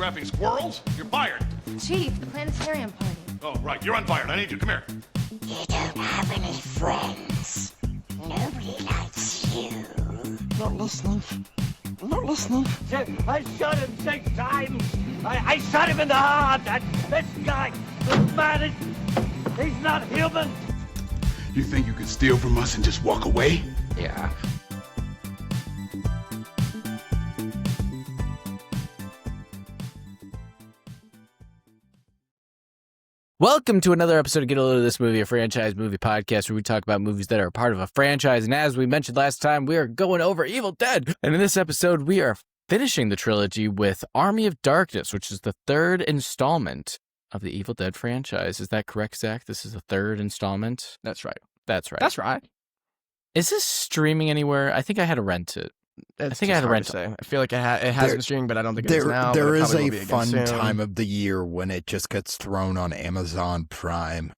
photographing squirrels? You're fired. Chief, the planetarium party. Oh, right. You're unfired. I need you. Come here. You don't have any friends. Nobody likes you. Not listening. Not listening. I shot him 6 times. I shot him in the heart. This guy, this man, he's not human. You think you could steal from us and just walk away? Yeah. Welcome to another episode of Get a Load of This Movie, a franchise movie podcast where we talk about movies that are part of a franchise. And as we mentioned last time, we are going over Evil Dead. And in this episode, we are finishing the trilogy with Army of Darkness, which is the third installment of the Evil Dead franchise. Is that correct, Zach? This is the third installment? That's right. That's right. That's right. Is this streaming anywhere? I think I had to rent it. I think I had to rent it. I feel like it has been streaming, but I don't think it is now. There is a fun time of the year when it just gets thrown on Amazon Prime,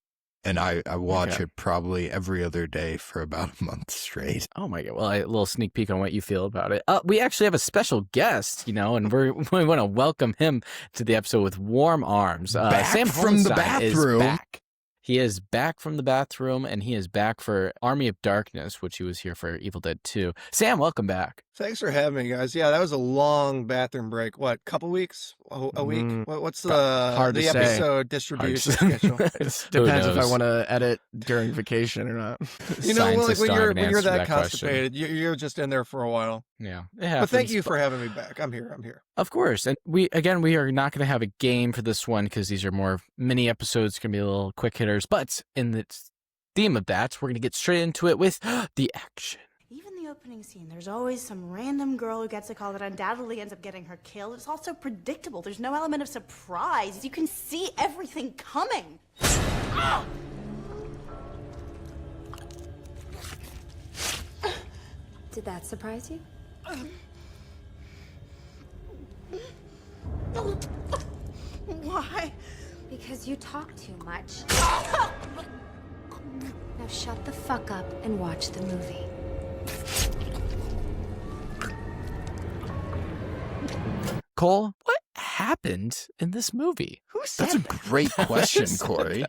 and I watch it probably every other day for about a month straight. Oh my God. Well, a little sneak peek on what you feel about it. We actually have a special guest, and we want to welcome him to the episode with warm arms. Sam from the bathroom. Is back. He is back from the bathroom, and he is back for Army of Darkness, which he was here for Evil Dead 2. Sam, welcome back. Thanks for having me, guys. Yeah, that was a long bathroom break. What, couple weeks? A week? What's the episode distribution schedule? Depends if I want to edit during vacation or not. Like when you're that constipated, you're just in there for a while. Yeah. But thank you for having me back. I'm here. Of course. And we are not going to have a game for this one because these are more mini episodes, going to be a little quick hitters. But in the theme of that, we're going to get straight into it with the action. Even the opening scene, there's always some random girl who gets a call that undoubtedly ends up getting her killed. It's also predictable. There's no element of surprise. You can see everything coming. Did that surprise you? Why? Because you talk too much. Now shut the fuck up and watch the movie. Cole, what happened in this movie? That's a great question, Corey.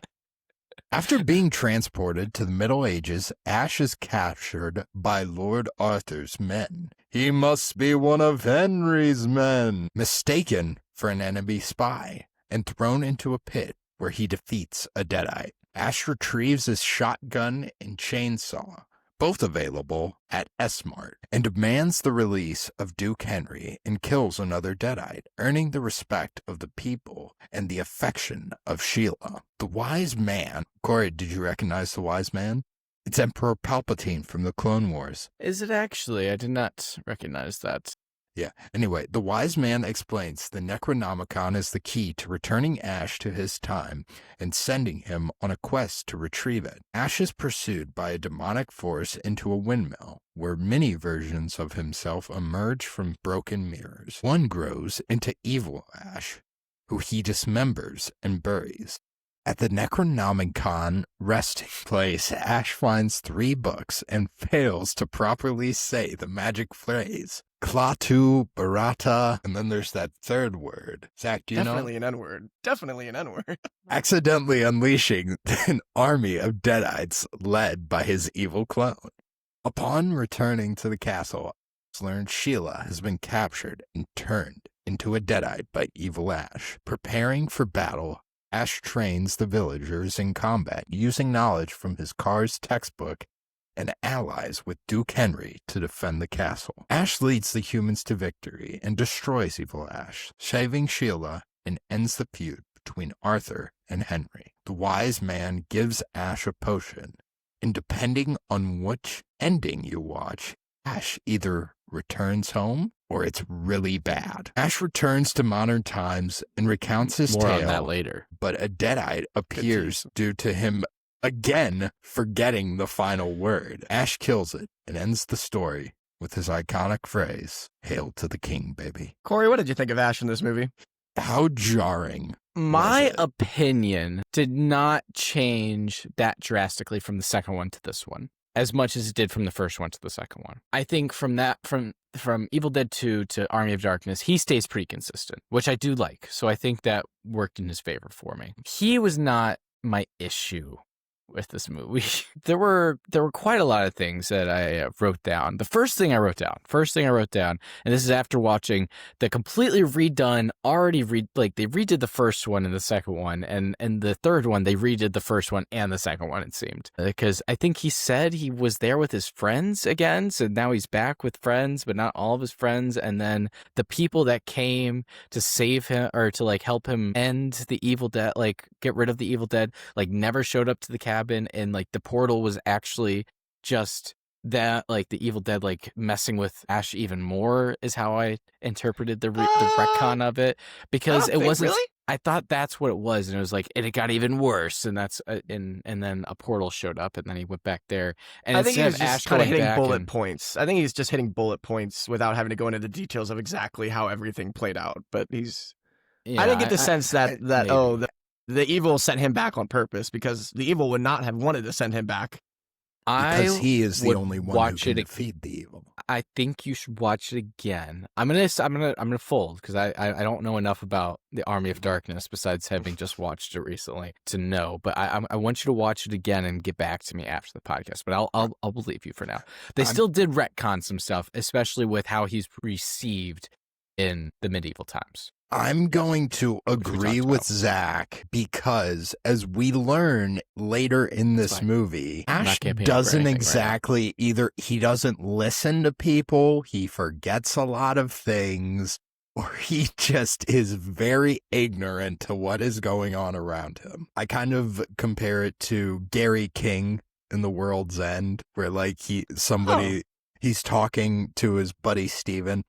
After being transported to the Middle Ages, Ash is captured by Lord Arthur's men. He must be one of Henry's men, mistaken for an enemy spy, and thrown into a pit where he defeats a deadite. Ash retrieves his shotgun and chainsaw, both available at S-Mart, and demands the release of Duke Henry and kills another deadite, earning the respect of the people and the affection of Sheila. The Wise Man. Corey, did you recognize the Wise Man? It's Emperor Palpatine from the Clone Wars. Is it actually? I did not recognize that. Yeah. Anyway, the Wise Man explains the Necronomicon is the key to returning Ash to his time and sending him on a quest to retrieve it. Ash is pursued by a demonic force into a windmill, where many versions of himself emerge from broken mirrors. One grows into Evil Ash, who he dismembers and buries. At the Necronomicon resting place, Ash finds 3 books and fails to properly say the magic phrase, Klaatu Barada, and then there's that third word. Zach, do you know? Definitely an N-word. Accidentally unleashing an army of deadites led by his evil clone. Upon returning to the castle, Ash learns Sheila has been captured and turned into a deadite by Evil Ash. Preparing for battle, Ash trains the villagers in combat using knowledge from his Cars textbook and allies with Duke Henry to defend the castle. Ash leads the humans to victory and destroys Evil Ash, saving Sheila, and ends the feud between Arthur and Henry. The Wise Man gives Ash a potion, and depending on which ending you watch, Ash either returns home or it's really bad. Ash returns to modern times and recounts his tale. More on that later. But a deadite appears due to him again forgetting the final word. Ash kills it and ends the story with his iconic phrase, "Hail to the king, baby." Corey, what did you think of Ash in this movie? How jarring. My opinion did not change that drastically from the second one to this one. as much as it did from the first one to the second one. I think from Evil Dead 2 to Army of Darkness, he stays pretty consistent, which I do like. So I think that worked in his favor for me. He was not my issue with this movie. There were quite a lot of things that I wrote down. The first thing I wrote down, and this is after watching the completely redone, they redid the first one and the second one, and the third one, they redid the first one and the second one, it seemed. Because I think he said he was there with his friends again, so now he's back with friends, but not all of his friends, and then the people that came to save him, or to, like, help him end the Evil Dead, like, get rid of the Evil Dead, like, never showed up to the cabin, and like the portal was actually just that, like, the Evil Dead, like, messing with Ash even more is how I interpreted the retcon of it, because it wasn't really? I thought that's what it was, and it was like, and it got even worse, and that's and then a portal showed up, and then he went back there, and I think he was just kind of hitting bullet points. I think he's just hitting bullet points without having to go into the details of exactly how everything played out. But he's, I didn't get the sense that the evil sent him back on purpose, because the evil would not have wanted to send him back. Because he is the only one who can defeat the evil. I think you should watch it again. I'm gonna fold, because I don't know enough about the Army of Darkness besides having just watched it recently to know. But I want you to watch it again and get back to me after the podcast. But I'll believe you for now. They still did retcon some stuff, especially with how he's received in the medieval times. I'm going to agree with Zach, because as we learn later in this movie, Ash doesn't exactly either. He doesn't listen to people. He forgets a lot of things, or he just is very ignorant to what is going on around him. I kind of compare it to Gary King in The World's End, where, like, he's talking to his buddy Steven.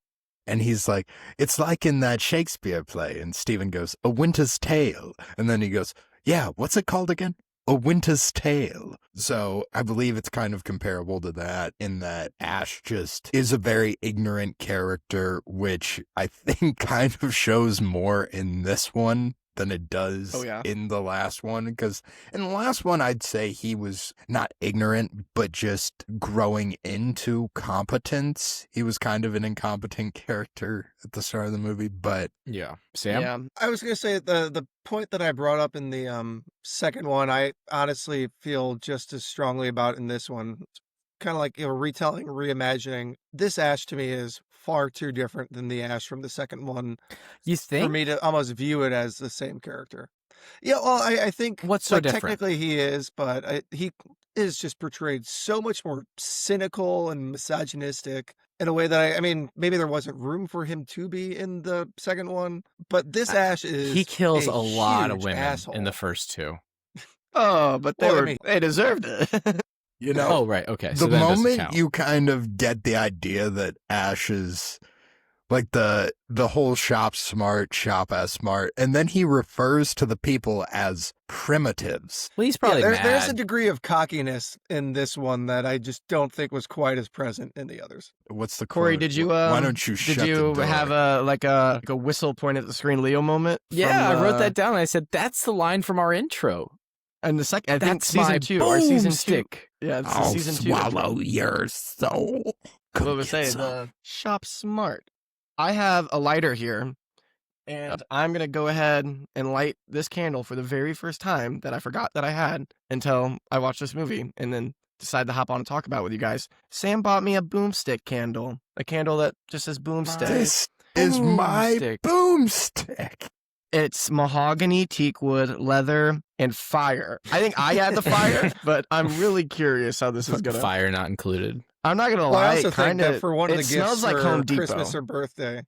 And he's like, it's like in that Shakespeare play. And Stephen goes, A Winter's Tale. And then he goes, yeah, what's it called again? A Winter's Tale. So I believe it's kind of comparable to that, in that Ash just is a very ignorant character, which I think kind of shows more in this one than it does in the last one. Because in the last one, I'd say he was not ignorant, but just growing into competence. He was kind of an incompetent character at the start of the movie, but yeah. Sam? Yeah. I was going to say the point that I brought up in the second one, I honestly feel just as strongly about in this one. It's kind of like, retelling, reimagining. This Ash to me is far too different than the Ash from the second one. You think? For me to almost view it as the same character. Yeah, well, I think what's so different? Technically he is, but he is just portrayed so much more cynical and misogynistic in a way that I mean, maybe there wasn't room for him to be in the second one, but this Ash is he kills a lot of women asshole. In the first two. Oh, but they deserved it. You know, oh, right. Okay. So the moment you kind of get the idea that Ash is like the whole shop as smart, and then he refers to the people as primitives. Well, he's probably mad. There's a degree of cockiness in this one that I just don't think was quite as present in the others. What's the Corey? Did you? Why don't you shut the door? Did you have a whistle point at the screen, Leo moment? Yeah, I wrote that down. I said that's the line from our intro. And the second, I think that's season 2 or season 2. Yeah, it's I'll season 2. Swallow your soul. What was saying? Shop smart. I have a lighter here, and I'm gonna go ahead and light this candle for the very first time that I forgot that I had until I watched this movie, and then decided to hop on and talk about it with you guys. Sam bought me a boomstick candle, a candle that just says boomstick. This is my boomstick. It's mahogany, teak wood, leather, and fire. I think I had the fire, but I'm really curious how this is gonna. Fire not included. I'm not gonna lie. I also think that for one of the gifts like for Home Depot. Christmas or birthday.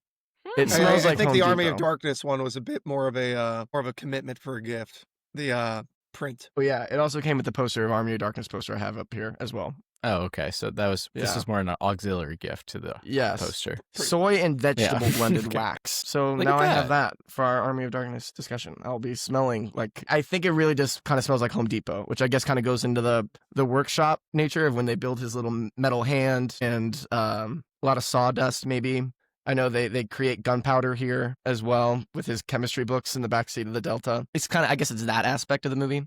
It smells like I think Home the Army Depot. of Darkness one was a bit more of a commitment for a gift. The print. Oh yeah, it also came with the poster of Army of Darkness poster I have up here as well. Oh, okay. So this is more an auxiliary gift to the poster. Soy and vegetable blended wax. So Look now at I have that. that for our Army of Darkness discussion. I'll be smelling like, I think it really just kind of smells like Home Depot, which I guess kind of goes into the workshop nature of when they build his little metal hand, and a lot of sawdust maybe. I know they create gunpowder here as well with his chemistry books in the backseat of the Delta. It's kind of, I guess it's that aspect of the movie.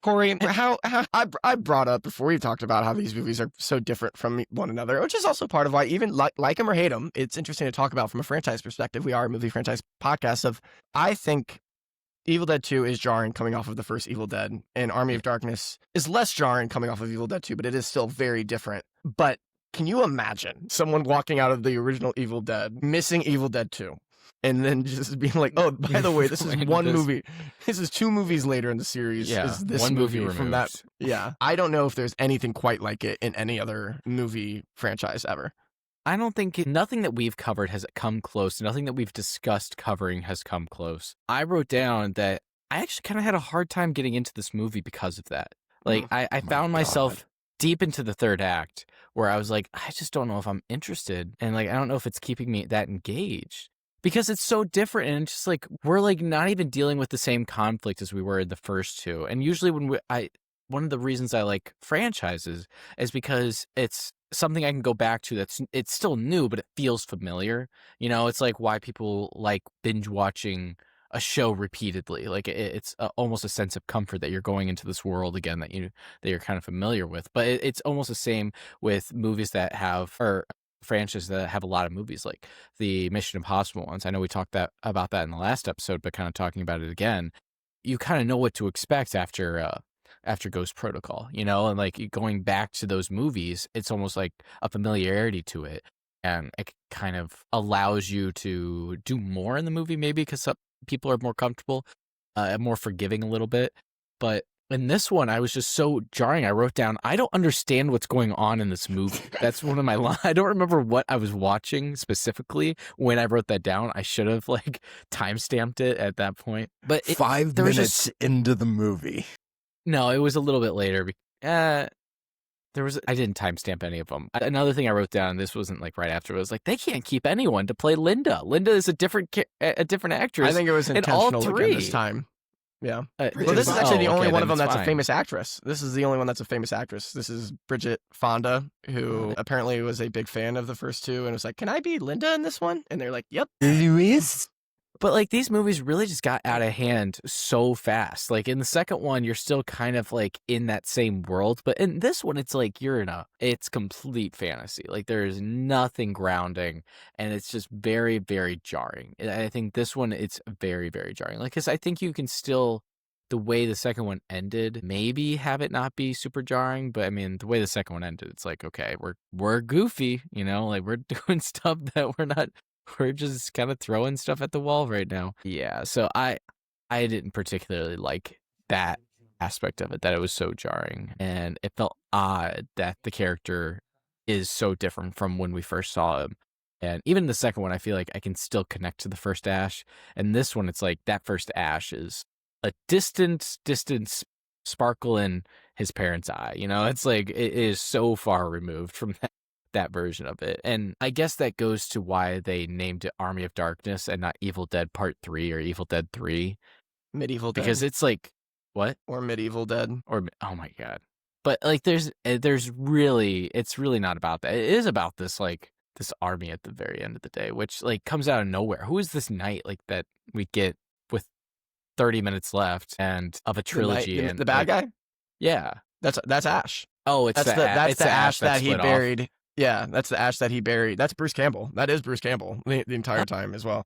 Corey, how I brought up before we talked about how these movies are so different from one another, which is also part of why even like them or hate them, it's interesting to talk about from a franchise perspective. We are a movie franchise podcast. I think Evil Dead 2 is jarring coming off of the first Evil Dead, and Army of Darkness is less jarring coming off of Evil Dead 2, but it is still very different. But can you imagine someone walking out of the original Evil Dead, missing Evil Dead 2? And then just being like, oh, by the way, this is one movie. This is 2 movies later in the series. Yeah, is this one movie from that? Yeah. I don't know if there's anything quite like it in any other movie franchise ever. I don't think nothing that we've covered has come close. Nothing that we've discussed covering has come close. I wrote down that I actually kind of had a hard time getting into this movie because of that. Like, I found myself deep into the third act where I was like, I just don't know if I'm interested. And like, I don't know if it's keeping me that engaged. Because it's so different, and it's just like we're like not even dealing with the same conflict as we were in the first 2. And usually when one of the reasons I like franchises is because it's something I can go back to it's still new, but it feels familiar. You know, it's like why people like binge watching a show repeatedly. Like it's almost a sense of comfort that you're going into this world again that you're kind of familiar with. But it's almost the same with movies that have franchises that have a lot of movies, like the Mission Impossible ones. I know we talked about that in the last episode, but kind of talking about it again, you kind of know what to expect after Ghost Protocol, you know, and like going back to those movies, it's almost like a familiarity to it, and it kind of allows you to do more in the movie, maybe because some people are more comfortable, more forgiving a little bit, but in this one, I was just so jarring. I wrote down, I don't understand what's going on in this movie. That's one of my lines. I don't remember what I was watching specifically when I wrote that down. I should have like timestamped it at that point. But 5 minutes into the movie. No, it was a little bit later. I didn't timestamp any of them. Another thing I wrote down, and this wasn't like right after, was like they can't keep anyone to play Linda. Linda is a different actress. I think it was intentional in all 3 again this time. Yeah. Well, this is actually the only one of them that's a famous actress. This is the only one that's a famous actress. This is Bridget Fonda, who apparently was a big fan of the first 2 and was like, can I be Linda in this one? And they're like, yep. Louis? But like these movies really just got out of hand so fast. Like in the second one, you're still kind of like in that same world. But in this one, it's like it's complete fantasy. Like there is nothing grounding, and it's just very, very jarring. And I think this one, it's very, very jarring. Like, because I think you can still, the way the second one ended, maybe have it not be super jarring. But I mean, the way the second one ended, it's like, okay, we're goofy, you know, like we're doing stuff that we're just kind of throwing stuff at the wall right now. Yeah, so I didn't particularly like that aspect of it, that it was so jarring. And it felt odd that the character is so different from when we first saw him. And even the second one, I feel like I can still connect to the first Ash. And this one, it's like that first Ash is a distant sparkle in his parents' eye. You know, it's like it is so far removed from that version of it. And I guess that goes to why they named it Army of Darkness and not Evil Dead Part 3 or Evil Dead 3. Medieval Dead. Because it's like, what? Or Medieval Dead. Or, oh my God. But like it's really not about that. It is about this army at the very end of the day, which like comes out of nowhere. Who is this knight like that we get with 30 minutes left and of a trilogy? And the bad guy? Yeah. That's Ash. Oh, it's the Ash that he buried. Off. Yeah, that's the Ash that he buried. That's Bruce Campbell. That is Bruce Campbell the entire time as well.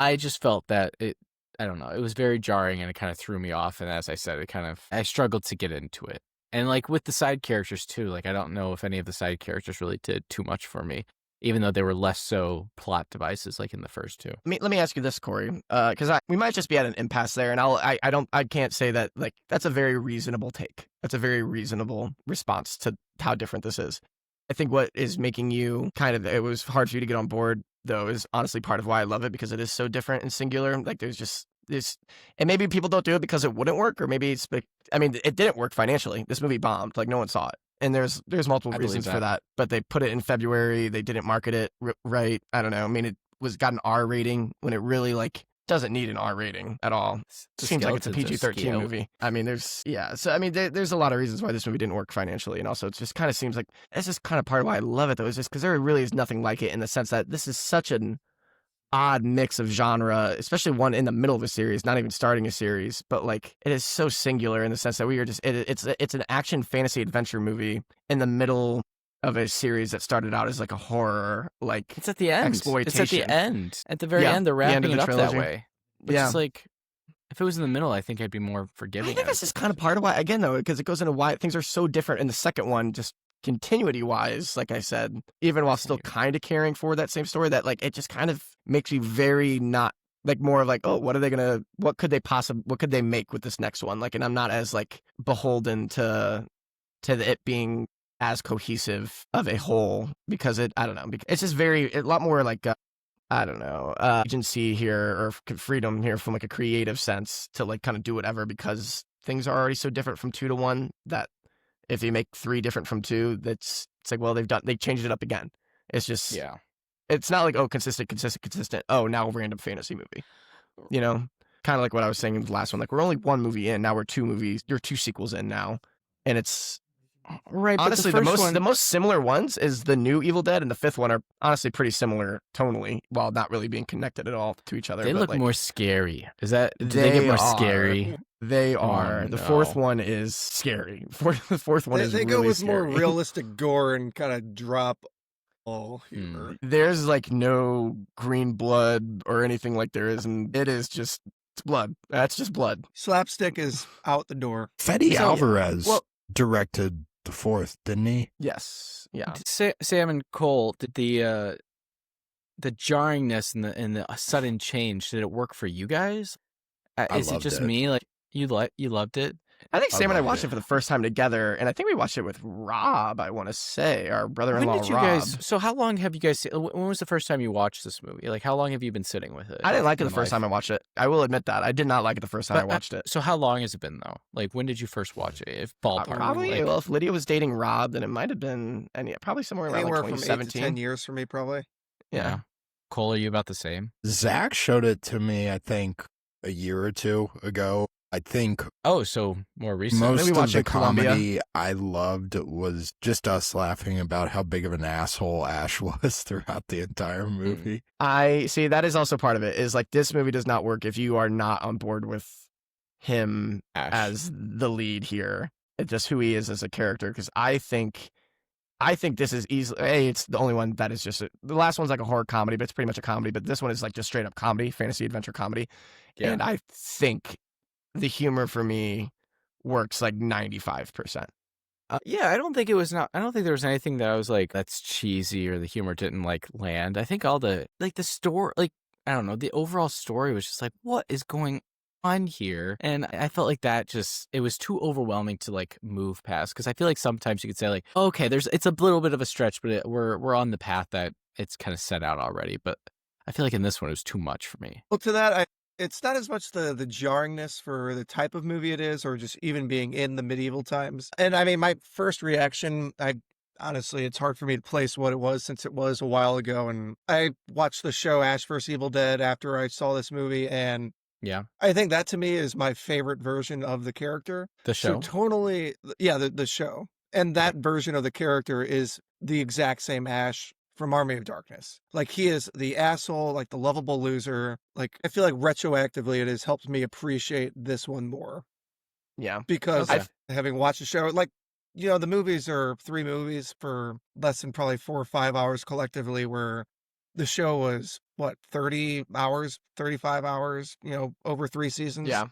I just felt that I don't know, it was very jarring and it kind of threw me off. And as I said, I struggled to get into it. And like with the side characters too, like I don't know if any of the side characters really did too much for me, even though they were less so plot devices like in the first 2. Let me ask you this, Corey, because we might just be at an impasse there, and I can't say that like that's a very reasonable take. That's a very reasonable response to how different this is. I think what is making you it was hard for you to get on board though is honestly part of why I love it, because it is so different and singular. Like there's just this, and maybe people don't do it because it wouldn't work, or maybe it's, I mean, it didn't work financially. This movie bombed. Like no one saw it. And there's multiple reasons for that, but they put it in February. They didn't market it right. I don't know. I mean, it got an R rating when it really like doesn't need an R rating at all. Seems like it's a PG-13 movie. I mean, so I mean, there's a lot of reasons why this movie didn't work financially, and also it just kind of seems like it's just kind of part of why I love it though. Is just because there really is nothing like it in the sense that this is such an odd mix of genre, especially one in the middle of a series, not even starting a series, but like it is so singular in the sense that we are just it's an action fantasy adventure movie in the middle of a series that started out as like a horror, like It's at the end. exploitation. It's at the end. At the very Yeah, end, they're the end wrapping of it the up that trilogy. way. Which Yeah. is like, if it was in the middle, I think I'd be more I forgiving. think this is kind of part of why, again, though, because it goes into why things are so different in the second one, just continuity wise, like I said, even while still kind of caring for that same story, that like it just kind of makes me very not like more of like, oh, what could they make with this next one? Like, and I'm not as like beholden to it being as cohesive of a whole because I don't know, it's just a lot more like, I don't know, agency here or freedom here from like a creative sense to like kind of do whatever because things are already so different from 2 to 1 that if you make 3 different from 2, it's like, well, they changed it up again. It's just, Yeah. It's not like, oh, consistent. Oh, now random fantasy movie, you know, kind of like what I was saying in the last one. Like we're only 1 movie in now. We're 2 sequels in now, and it's right. Honestly, but the most similar ones is the new Evil Dead and the 5th one are honestly pretty similar tonally, while not really being connected at all to each other. They but look like, more scary. Do they get more scary? They are. Oh, The no. 4th one is scary. The 4th one is They really go with scary. more realistic gore and kind of drop all humor. There's like no green blood or anything like there is, and it's blood. That's just blood. Slapstick is out the door. Fede So, Alvarez well- directed the 4th, didn't he? Yes. Yeah. Sam and Cole, did the jarringness and the sudden change, did it work for you guys? Is it loved just it. me? Like you loved it? I think I Sam and I loved watched it. it for the first time together, and I think we watched it with Rob, I want to say, our brother-in-law When did you Rob. guys? So how long have you guys? When was the first time you watched this movie? Like how long have you been sitting with it? I didn't like it in the first life? time I watched it. I will admit that. I did not like it the first time I But, watched it. So how long has it been though? Like when did you first watch it? If ballpark, Probably, like, well, if Lydia was dating Rob, then it might have been, probably somewhere around Anywhere like from 8 to 2017. 10 years for me, probably. Yeah. Cole, are you about the same? Zach showed it to me, I think, a year or 2 ago. I think Oh, so more recent. most Maybe of watching the Columbia. comedy I loved was just us laughing about how big of an asshole Ash was throughout the entire movie. I see that is also part of it, is like this movie does not work if you are not on board with him Ash. as the lead here. It's just who he is as a character. Because I think this is easily it's the only one that is just the last one's like a horror comedy, but it's pretty much a comedy. But this one is like just straight up comedy, fantasy adventure comedy. Yeah. And I think the humor for me works like 95%. Yeah, I don't think there was anything that I was like, that's cheesy or the humor didn't like land. I think all the story, like, I don't know, the overall story was just like, what is going on here? And I felt like that it was too overwhelming to like move past. Cause I feel like sometimes you could say like, okay, it's a little bit of a stretch, but we're on the path that it's kind of set out already. But I feel like in this one, it was too much for me. Well, to that, it's not as much the jarringness for the type of movie it is, or just even being in the medieval times. And I mean, my first reaction, honestly, it's hard for me to place what it was since it was a while ago. And I watched the show Ash vs. Evil Dead after I saw this movie, and Yeah. I think that to me is my favorite version of the character. The show. So tonally, yeah, the show. And that version of the character is the exact same Ash from Army of Darkness. Like he is the asshole, like the lovable loser. Like I feel like retroactively it has helped me appreciate this one more. Yeah. Because Okay. having watched the show, like, you know, the movies are 3 movies for less than probably 4 or 5 hours collectively, where the show was, what, 30 hours, 35 hours, you know, over 3 seasons. Yeah.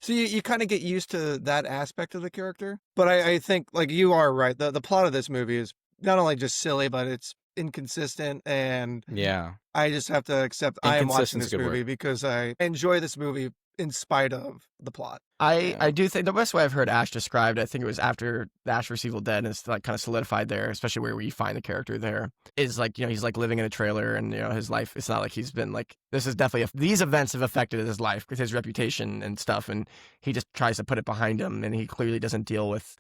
So you kind of get used to that aspect of the character. But I think, like, you are right. The plot of this movie is not only just silly, but it's inconsistent, and Yeah. I just have to accept I am watching Inconsistent's this a good movie word. because I enjoy this movie in spite of the plot. I do think the best way I've heard Ash described, I think it was after Ash vs. Evil Dead, and it's like kind of solidified there, especially where you find the character there, is like, you know, he's like living in a trailer, and, you know, his life, it's not like he's been like, this is definitely, these events have affected his life with his reputation and stuff, and he just tries to put it behind him, and he clearly doesn't deal with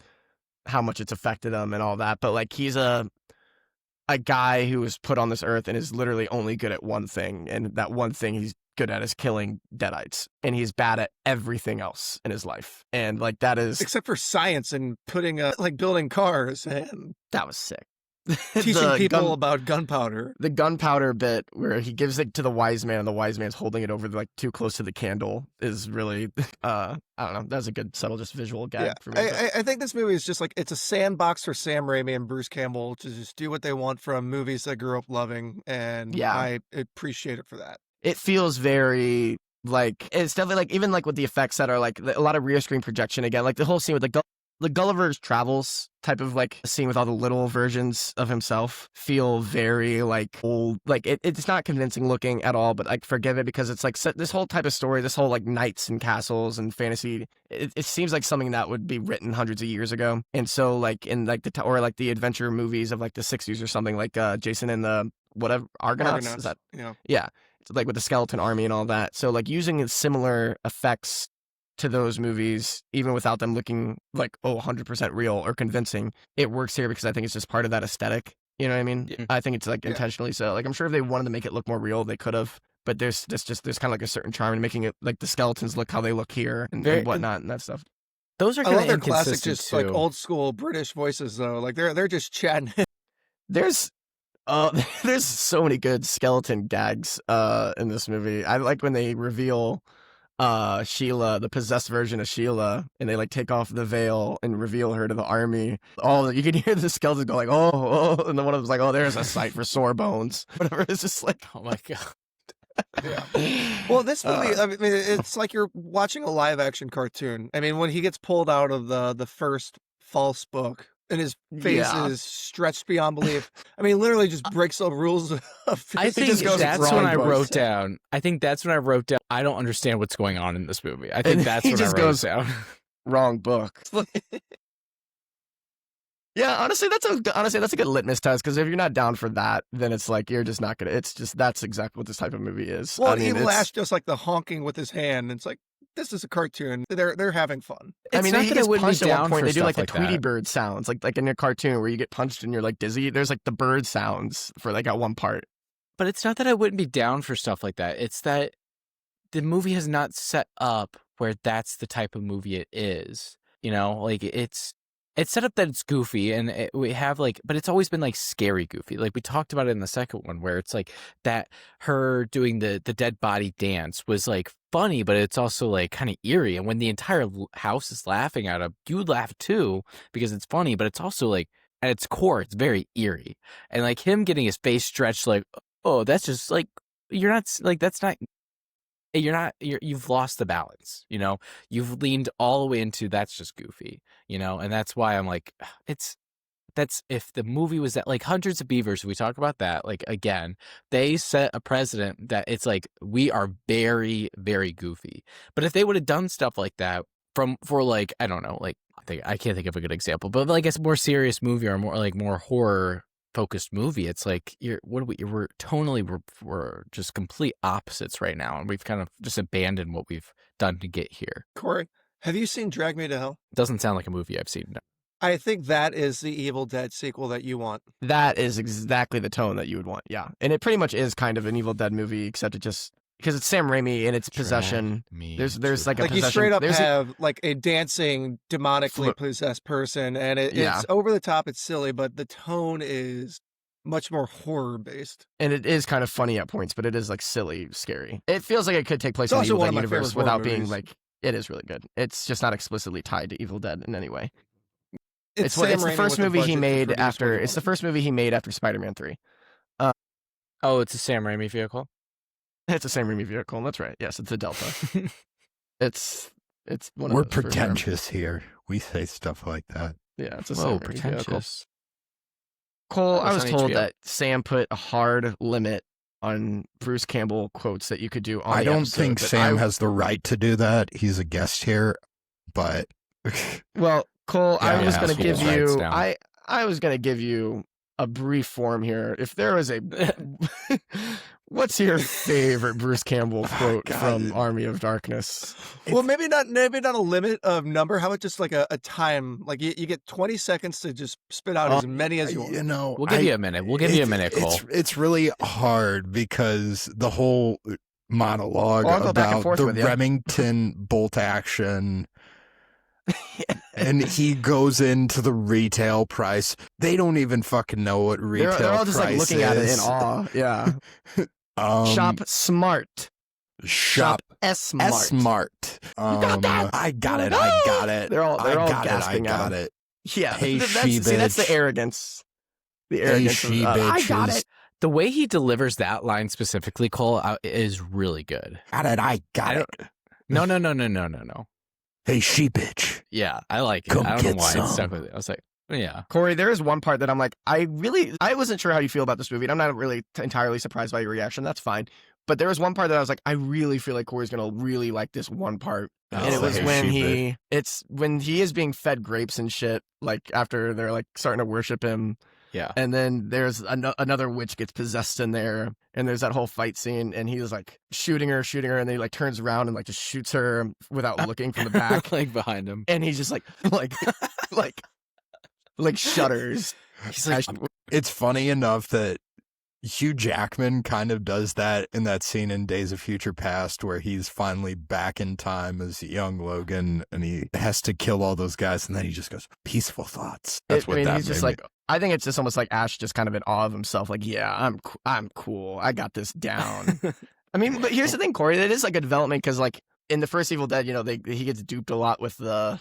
how much it's affected him and all that, but like he's a guy who was put on this earth and is literally only good at one thing, and that one thing he's good at is killing deadites, and he's bad at everything else in his life, and like that is Except for science and putting, like building cars, and that was sick. Teaching people about gunpowder. The gunpowder bit where he gives it to the wise man and the wise man's holding it over like too close to the candle is really I don't know, that's a good subtle just visual gag for me. I think this movie is just like, it's a sandbox for Sam Raimi and Bruce Campbell to just do what they want from movies I grew up loving, and I appreciate it for that. It feels very like, it's definitely like, even like with the effects that are like a lot of rear screen projection again, like the whole scene with the Gulliver's Travels type of like scene with all the little versions of himself feel very like old. Like it's not convincing looking at all, but like forgive it because it's like this whole type of story, this whole like knights and castles and fantasy. It seems like something that would be written hundreds of years ago. And so like in like or like the adventure movies of like the 60s or something, like Jason and the whatever Argonauts. Is that yeah. It's like with the skeleton army and all that. So like using similar effects to those movies, even without them looking like 100% real or convincing, it works here because I think it's just part of that aesthetic. You know what I mean? Yeah. I think it's like intentionally so. Like I'm sure if they wanted to make it look more real, they could have. But there's kind of like a certain charm in making it like the skeletons look how they look here and whatnot and that stuff. Those are kind of classic, just too. Like old school British voices though. Like they're just chatting. There's so many good skeleton gags in this movie. I like when they reveal Sheila, the possessed version of Sheila, and they like take off the veil and reveal her to the army. You can hear the skeletons go like, oh, and then one of them's like, oh, there's a sight for sore bones. Whatever. It's just like, oh my god. Yeah. Well, this movie, I mean, it's like you're watching a live action cartoon. I mean, when he gets pulled out of the first false book and his face is stretched beyond belief. I mean, literally just breaks the rules of I think that's when I wrote down. I don't understand what's going on in this movie. I think that's what I wrote down. Wrong book. Yeah, honestly, that's a good litmus test because if you're not down for that, then it's like you're just not gonna. It's just that's exactly what this type of movie is. Well, Evil Ash just like the honking with his hand. It's like this is a cartoon. They're having fun. I mean, he gets punched at one point. They do like the Tweety bird sounds, like in a cartoon where you get punched and you're like dizzy. There's like the bird sounds for like at one part. But it's not that I wouldn't be down for stuff like that. It's that the movie has not set up where that's the type of movie it is. You know, like it's set up that it's goofy and we have like, but it's always been like scary goofy. Like we talked about it in the second one where it's like that her doing the dead body dance was like funny, but it's also like kind of eerie. And when the entire house is laughing at him, you laugh too because it's funny, but it's also like at its core, it's very eerie. And like him getting his face stretched like, oh, that's just like, you've lost the balance, you know, you've leaned all the way into that's just goofy, you know, and that's why I'm like, that's if the movie was that like Hundreds of Beavers, we talk about that, like, again, they set a precedent that it's like, we are very, very goofy. But if they would have done stuff like that for like, I don't know, like, I can't think of a good example, but like a more serious movie or more horror focused movie, it's like we're tonally we're just complete opposites right now, and we've kind of just abandoned what we've done to get here. Corey, have you seen Drag Me to Hell? Doesn't sound like a movie I've seen. No. I think that is the Evil Dead sequel that you want. That is exactly the tone that you would want, yeah. And it pretty much is kind of an Evil Dead movie, except it just because it's Sam Raimi and it's possession. There's like a possession. You straight up have like a dancing, demonically possessed person, and it's over the top, it's silly, but the tone is much more horror based. And it is kind of funny at points, but it is like silly, scary. It feels like it could take place in the Evil Dead universe without being like, it is really good. It's just not explicitly tied to Evil Dead in any way. It's the first movie he made after. It's the first movie he made after Spider-Man 3. It's a Sam Raimi vehicle. It's a Sam Raimi vehicle. That's right. Yes, it's a Delta. it's one of We're pretentious here. We say stuff like that. Yeah, it's a Sam Raimi pretentious. Vehicle. Cole, I was told that Sam put a hard limit on Bruce Campbell quotes that you could do on I don't think Sam has the right to do that. He's a guest here, but well, Cole, I was going to give you I was going to give you a brief form here. If there was a what's your favorite Bruce Campbell quote from Army of Darkness? Well, maybe not a limit of number. How about just like a time? Like you get 20 seconds to just spit out as many as you want. You know, we'll give you a minute. We'll give you a minute, Cole. It's really hard because the whole monologue about the Remington bolt action And he goes into the retail price. They don't even fucking know what retail They're all just like price looking at it in is. awe. Yeah. Shop smart. Shop S-smart. S-smart. got that? I got it. I got it. They're all I gasping got at it. Yeah. Hey, See, that's the she-bitch. arrogance. The Hey, arrogance of, I got she-bitches. it. The way he delivers that line specifically, Cole, is really good. Got it. I got it. No. Hey, she bitch. Yeah, I like it. Come I don't get know why some. it stuck with it. I was like, yeah. Corey, there is one part that I'm like, I wasn't sure how you feel about this movie. And I'm not really entirely surprised by your reaction. That's fine. But there was one part that I was like, I really feel like Corey's going to really like this one part. And it was when when he is being fed grapes and shit, like after they're like starting to worship him. Yeah. And then there's another witch gets possessed in there, and there's that whole fight scene, and he's like shooting her, and then he like turns around and like just shoots her without looking from the back, like behind him. and he's just like shudders. He's like, It's funny enough that Hugh Jackman kind of does that in that scene in Days of Future Past where he's finally back in time as young Logan and he has to kill all those guys and then he just goes, peaceful thoughts. That's what that he's just made like, I think it's just almost like Ash just kind of in awe of himself. Like, yeah, I'm cool. I got this down. I mean, but here's the thing, Corey. It is like a development because like in the first Evil Dead, you know, he gets duped a lot with the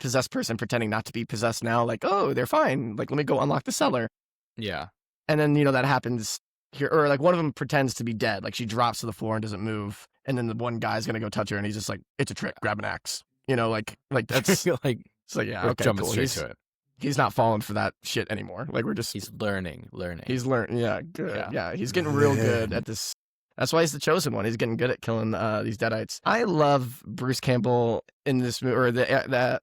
possessed person pretending not to be possessed now. Like, oh, they're fine. Like, let me go unlock the cellar. yeah. And then, you know, that happens here. Or like one of them pretends to be dead. Like she drops to the floor and doesn't move. And then the one guy's going to go touch her and he's just like, it's a trick. Grab an axe. You know, like that's like, it's like, yeah, we're okay, jumping cool. straight to it. He's not falling for that shit anymore. Like we're just, He's learning. he's learned. Yeah. Good. Yeah. Yeah. He's getting real good at this. That's why he's the chosen one. He's getting good at killing these deadites. I love Bruce Campbell in this movie, or the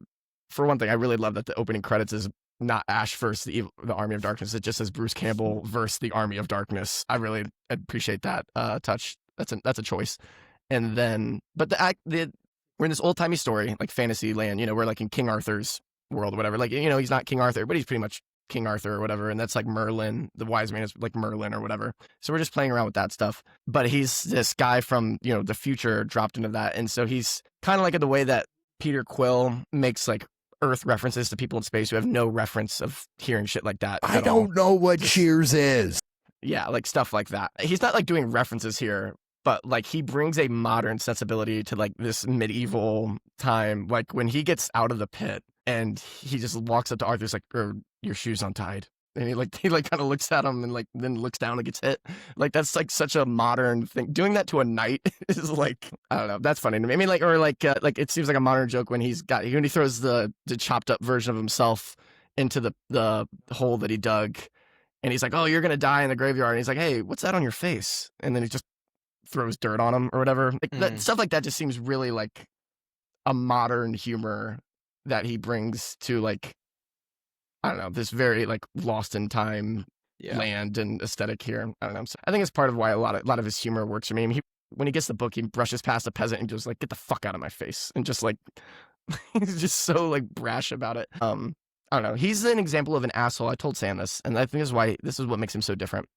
for one thing, I really love that the opening credits is not Ash versus the Army of Darkness. It just says Bruce Campbell versus the Army of Darkness. I really appreciate that touch. That's a choice. And then, but we're in this old timey story, like fantasy land. You know, we're like in King Arthur's world or whatever. Like, you know, he's not King Arthur, but he's pretty much King Arthur or whatever. And that's like Merlin. The wise man is like Merlin or whatever. So we're just playing around with that stuff. But he's this guy from, you know, the future dropped into that. And so he's kind of like in the way that Peter Quill makes like Earth references to people in space who have no reference of hearing shit like that. I don't know what Cheers is. Yeah, like stuff like that. He's not like doing references here, but like he brings a modern sensibility to like this medieval time. Like when he gets out of the pit and he just walks up to Arthur's like, your shoes untied. And he kind of looks at him and like then looks down and gets hit. Like that's like such a modern thing. Doing that to a knight is like, I don't know. That's funny to me. I mean, like it seems like a modern joke when he throws the chopped up version of himself into the hole that he dug, and he's like, oh, you're gonna die in the graveyard. And he's like, hey, what's that on your face? And then he just throws dirt on him or whatever. Like that, stuff like that just seems really like a modern humor that he brings to like, I don't know, this very like lost in time land and aesthetic here. I don't know. So I think it's part of why a lot of his humor works for me. I mean, when he gets the book, he brushes past a peasant and just like, get the fuck out of my face. And just like, he's just so like brash about it. I don't know. He's an example of an asshole. I told Sam this, and I think this is what makes him so different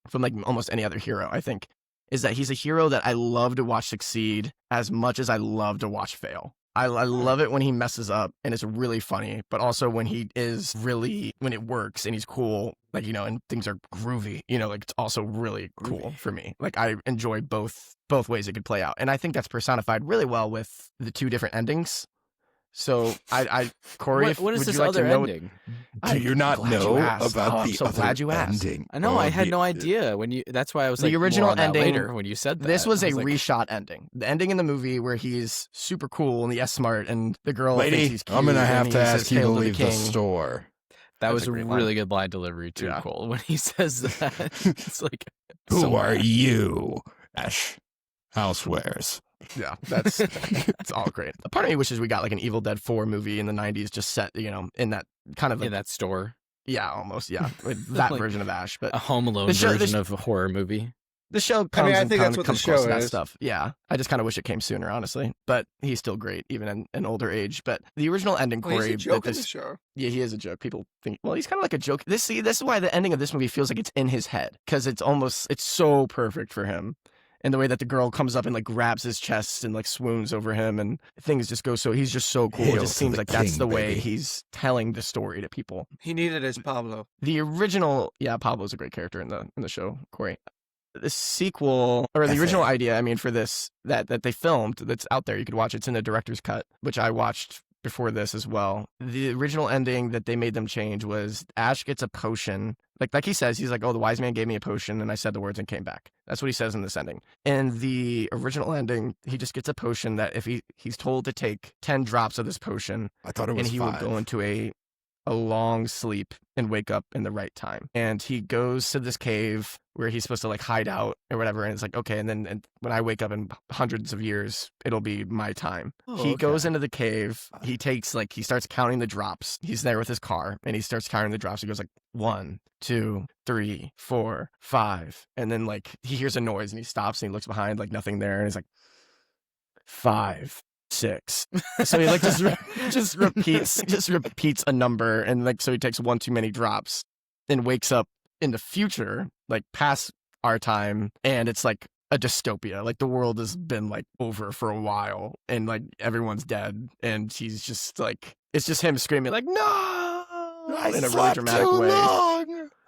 from like almost any other hero, I think, is that he's a hero that I love to watch succeed as much as I love to watch fail. I love it when he messes up and it's really funny, but also when when it works and he's cool, like, you know, and things are groovy, you know, like it's also really cool for me. Like I enjoy both ways it could play out. And I think that's personified really well with the two different endings. So Corey, what is would this you like other to know? ending? Do you not know about I'm the so other glad you asked. ending? I know. I had the- no idea that's why I was The like, original more on that ending, later when you said that. This was I a like, reshot ending. The ending in the movie where he's super cool and the S-smart and the girl thinks Lady, he's cute. I'm gonna and have he to says, ask you to "Hail leave the king." store. That That's was a a great line. really good line delivery too, Yeah. Cole. When he says that, it's like, Who so are bad. you? Ash Housewares. Yeah, that's it's all great. A part of me wishes we got like an Evil Dead 4 movie in the 90s just set, you know, in that kind of like, in that store? yeah, almost, yeah, with that Like version of Ash. But A Home Alone The show- version of a horror movie. the show I comes mean, I and think comes, that's what the comes close show to that is. stuff. Yeah, I just kind of wish it came sooner, honestly. But he's still great, even in an older age. But the original ending, Well, Corey, he's a joke that in the this- show. yeah, he is a joke. People think, well, he's kind of like a joke. This is why the ending of this movie feels like it's in his head because it's so perfect for him. And the way that the girl comes up and like grabs his chest and like swoons over him, and things just go so he's just so cool. Hail It just to seems the like that's king, the way baby. he's telling the story to people. He needed his Pablo. The original, yeah, Pablo's a great character in the show, Corey. The sequel, or the original idea, I mean, for this, that they filmed, that's out there, you could watch, it's in the director's cut, which I watched before this as well. The original ending that they made them change was Ash gets a potion. Like he says, he's like, oh, the wise man gave me a potion, and I said the words and came back. That's what he says in this ending. In the original ending, he just gets a potion that if he's told to take 10 drops of this potion, I thought it was and he 5. will go into a long sleep and wake up in the right time. And he goes to this cave where he's supposed to like hide out or whatever. And it's like, okay. And then when I wake up in hundreds of years, it'll be my time. He goes into the cave. He starts counting the drops. He's there with his car and he starts counting the drops. He goes like 1, 2, 3, 4, 5. And then like he hears a noise and he stops and he looks behind, like nothing there. And he's like 5, 6. So he like just repeats a number, and like so he takes one too many drops and wakes up in the future, like past our time, and it's like a dystopia. Like the world has been like over for a while and like everyone's dead, and he's just like, it's just him screaming like, no, in a really dramatic way.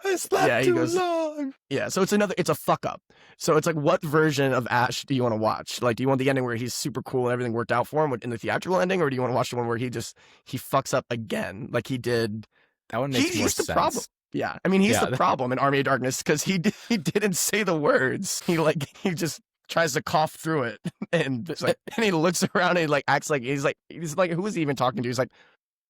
I slept too long. Yeah, so it's a fuck up. So it's like, what version of Ash do you want to watch? Like, do you want the ending where he's super cool and everything worked out for him in the theatrical ending, or do you want to watch the one where he fucks up again, like he did? That one makes more He's sense. the problem. Yeah, I mean, he's the problem in Army of Darkness because he didn't say the words. He just tries to cough through it, and it's like, and he looks around and he like acts like he's like who is he even talking to? He's like,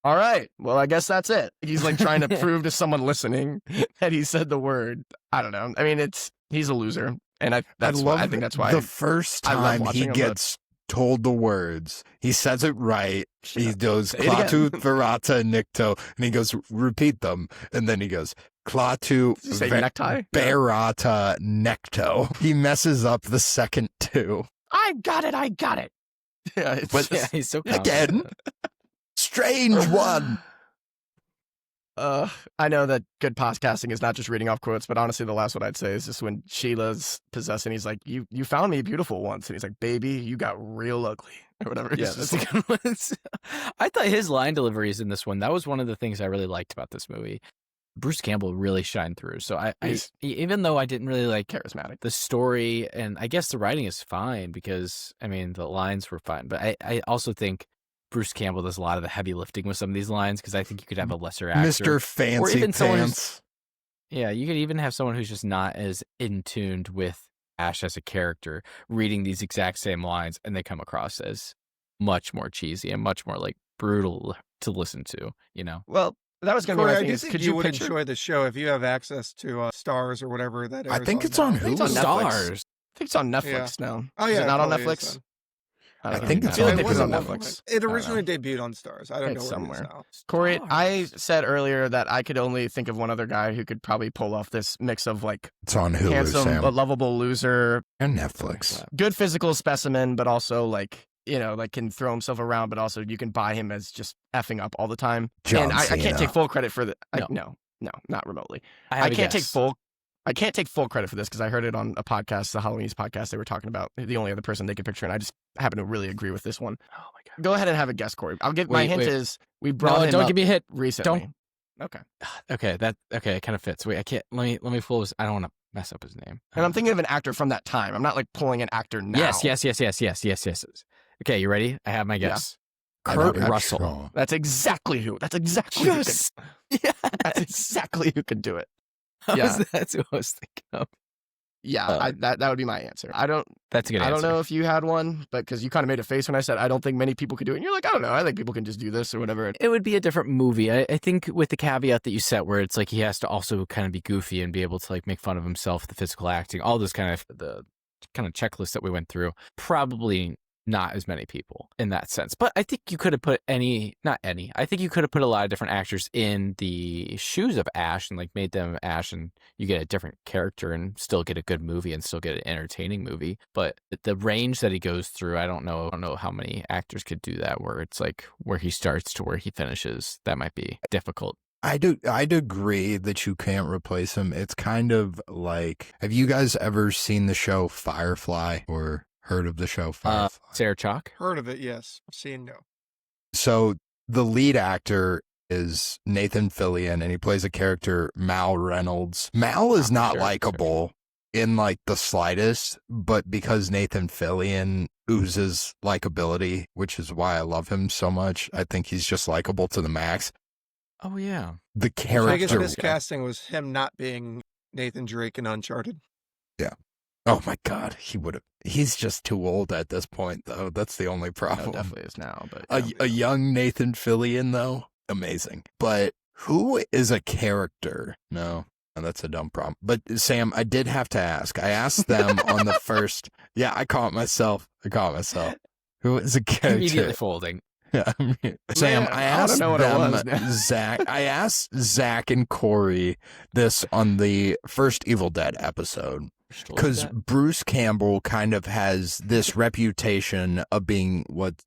all right, well, I guess that's it. He's like trying to prove to someone listening that he said the word. I don't know. I mean, he's a loser, and I think that's why the first time he gets told the words, he says it right. He goes Klaatu Barada Nikto, and he goes repeat them, and then he goes Klaatu Barada Nikto. He messes up the second two. I got it. Yeah, he's so again. Strange one. I know that good podcasting is not just reading off quotes, but honestly, the last one I'd say is just when Sheila's possessed and he's like, you found me beautiful once. And he's like, baby, you got real ugly or whatever. Yeah, that's a good one. I thought his line deliveries in this one, that was one of the things I really liked about this movie. Bruce Campbell really shined through. So I even though I didn't really like charismatic the story, and I guess the writing is fine because, I mean, the lines were fine. But I also think Bruce Campbell does a lot of the heavy lifting with some of these lines, because I think you could have a lesser actor. Mr. Fancy or even Pants. Yeah, you could even have someone who's just not as in tuned with Ash as a character reading these exact same lines, and they come across as much more cheesy and much more like brutal to listen to, you know? Well, that was going to be my thing. Could you enjoy the show if you have access to Stars or whatever that is? I think it's on Hulu. Stars. I think it's on Netflix now. Oh, yeah. Is it not on Netflix? I think it's on Netflix. It originally debuted on Stars. I don't know where somewhere. it is now. Corey, I said earlier that I could only think of one other guy who could probably pull off this mix of like it's on Hulu, handsome Sam. but lovable loser and Netflix. Good physical specimen, but also like, you know, like can throw himself around, but also you can buy him as just effing up all the time. John and I can't Cena. take full credit for that. No, not remotely. I can't take full credit for this because I heard it on a podcast, the Halloween's podcast. They were talking about the only other person they could picture, and I just happen to really agree with this one. Oh my god! Go ahead and have a guess, Corey. I'll give my hint is we brought him don't up give me a hit recently. Okay. It kind of fits. Wait, I can't. Let me pull this. I don't want to mess up his name. And I'm thinking of an actor from that time. I'm not like pulling an actor now. Yes. Okay, you ready? I have my guess. Yeah. Kurt Russell. That's exactly who. That's exactly yes. That's exactly who could do it. That's who I was thinking of. Yeah, that would be my answer. That's a good answer. I don't know if you had one, but because you kind of made a face when I said I don't think many people could do it, and you're like, I don't know, I think people can just do this or whatever. It would be a different movie. I think with the caveat that you set, where it's like he has to also kind of be goofy and be able to like make fun of himself, the physical acting, all those kind of the kind of checklist that we went through. Probably not as many people in that sense. But I think you could have put I think you could have put a lot of different actors in the shoes of Ash and like made them Ash, and you get a different character and still get a good movie and still get an entertaining movie. But the range that he goes through, I don't know how many actors could do that, where it's like where he starts to where he finishes. That might be difficult. I'd agree that you can't replace him. It's kind of like, have you guys ever seen the show Firefly or heard of the show Firefly? Sarah Chalk? Heard of it, yes. Seen, no. So the lead actor is Nathan Fillion, and he plays a character, Mal Reynolds. Mal is not likable in like the slightest, but because Nathan Fillion oozes likability, which is why I love him so much, I think he's just likable to the max. Oh, yeah. The So character. I guess miscasting was him not being Nathan Drake in Uncharted. Yeah. Oh my God, he's just too old at this point, though. That's the only problem. No, definitely is now. But A young Nathan Fillion, though, amazing. But who is a character? No, that's a dumb problem. But Sam, I did have to ask. I asked them on the first. Yeah, I caught myself. Who is a character? Immediately folding. Yeah, Sam, Man, I asked I don't know what it them, was. Zach. I asked Zach and Corey this on the first Evil Dead episode. Because Bruce Campbell kind of has this reputation of being what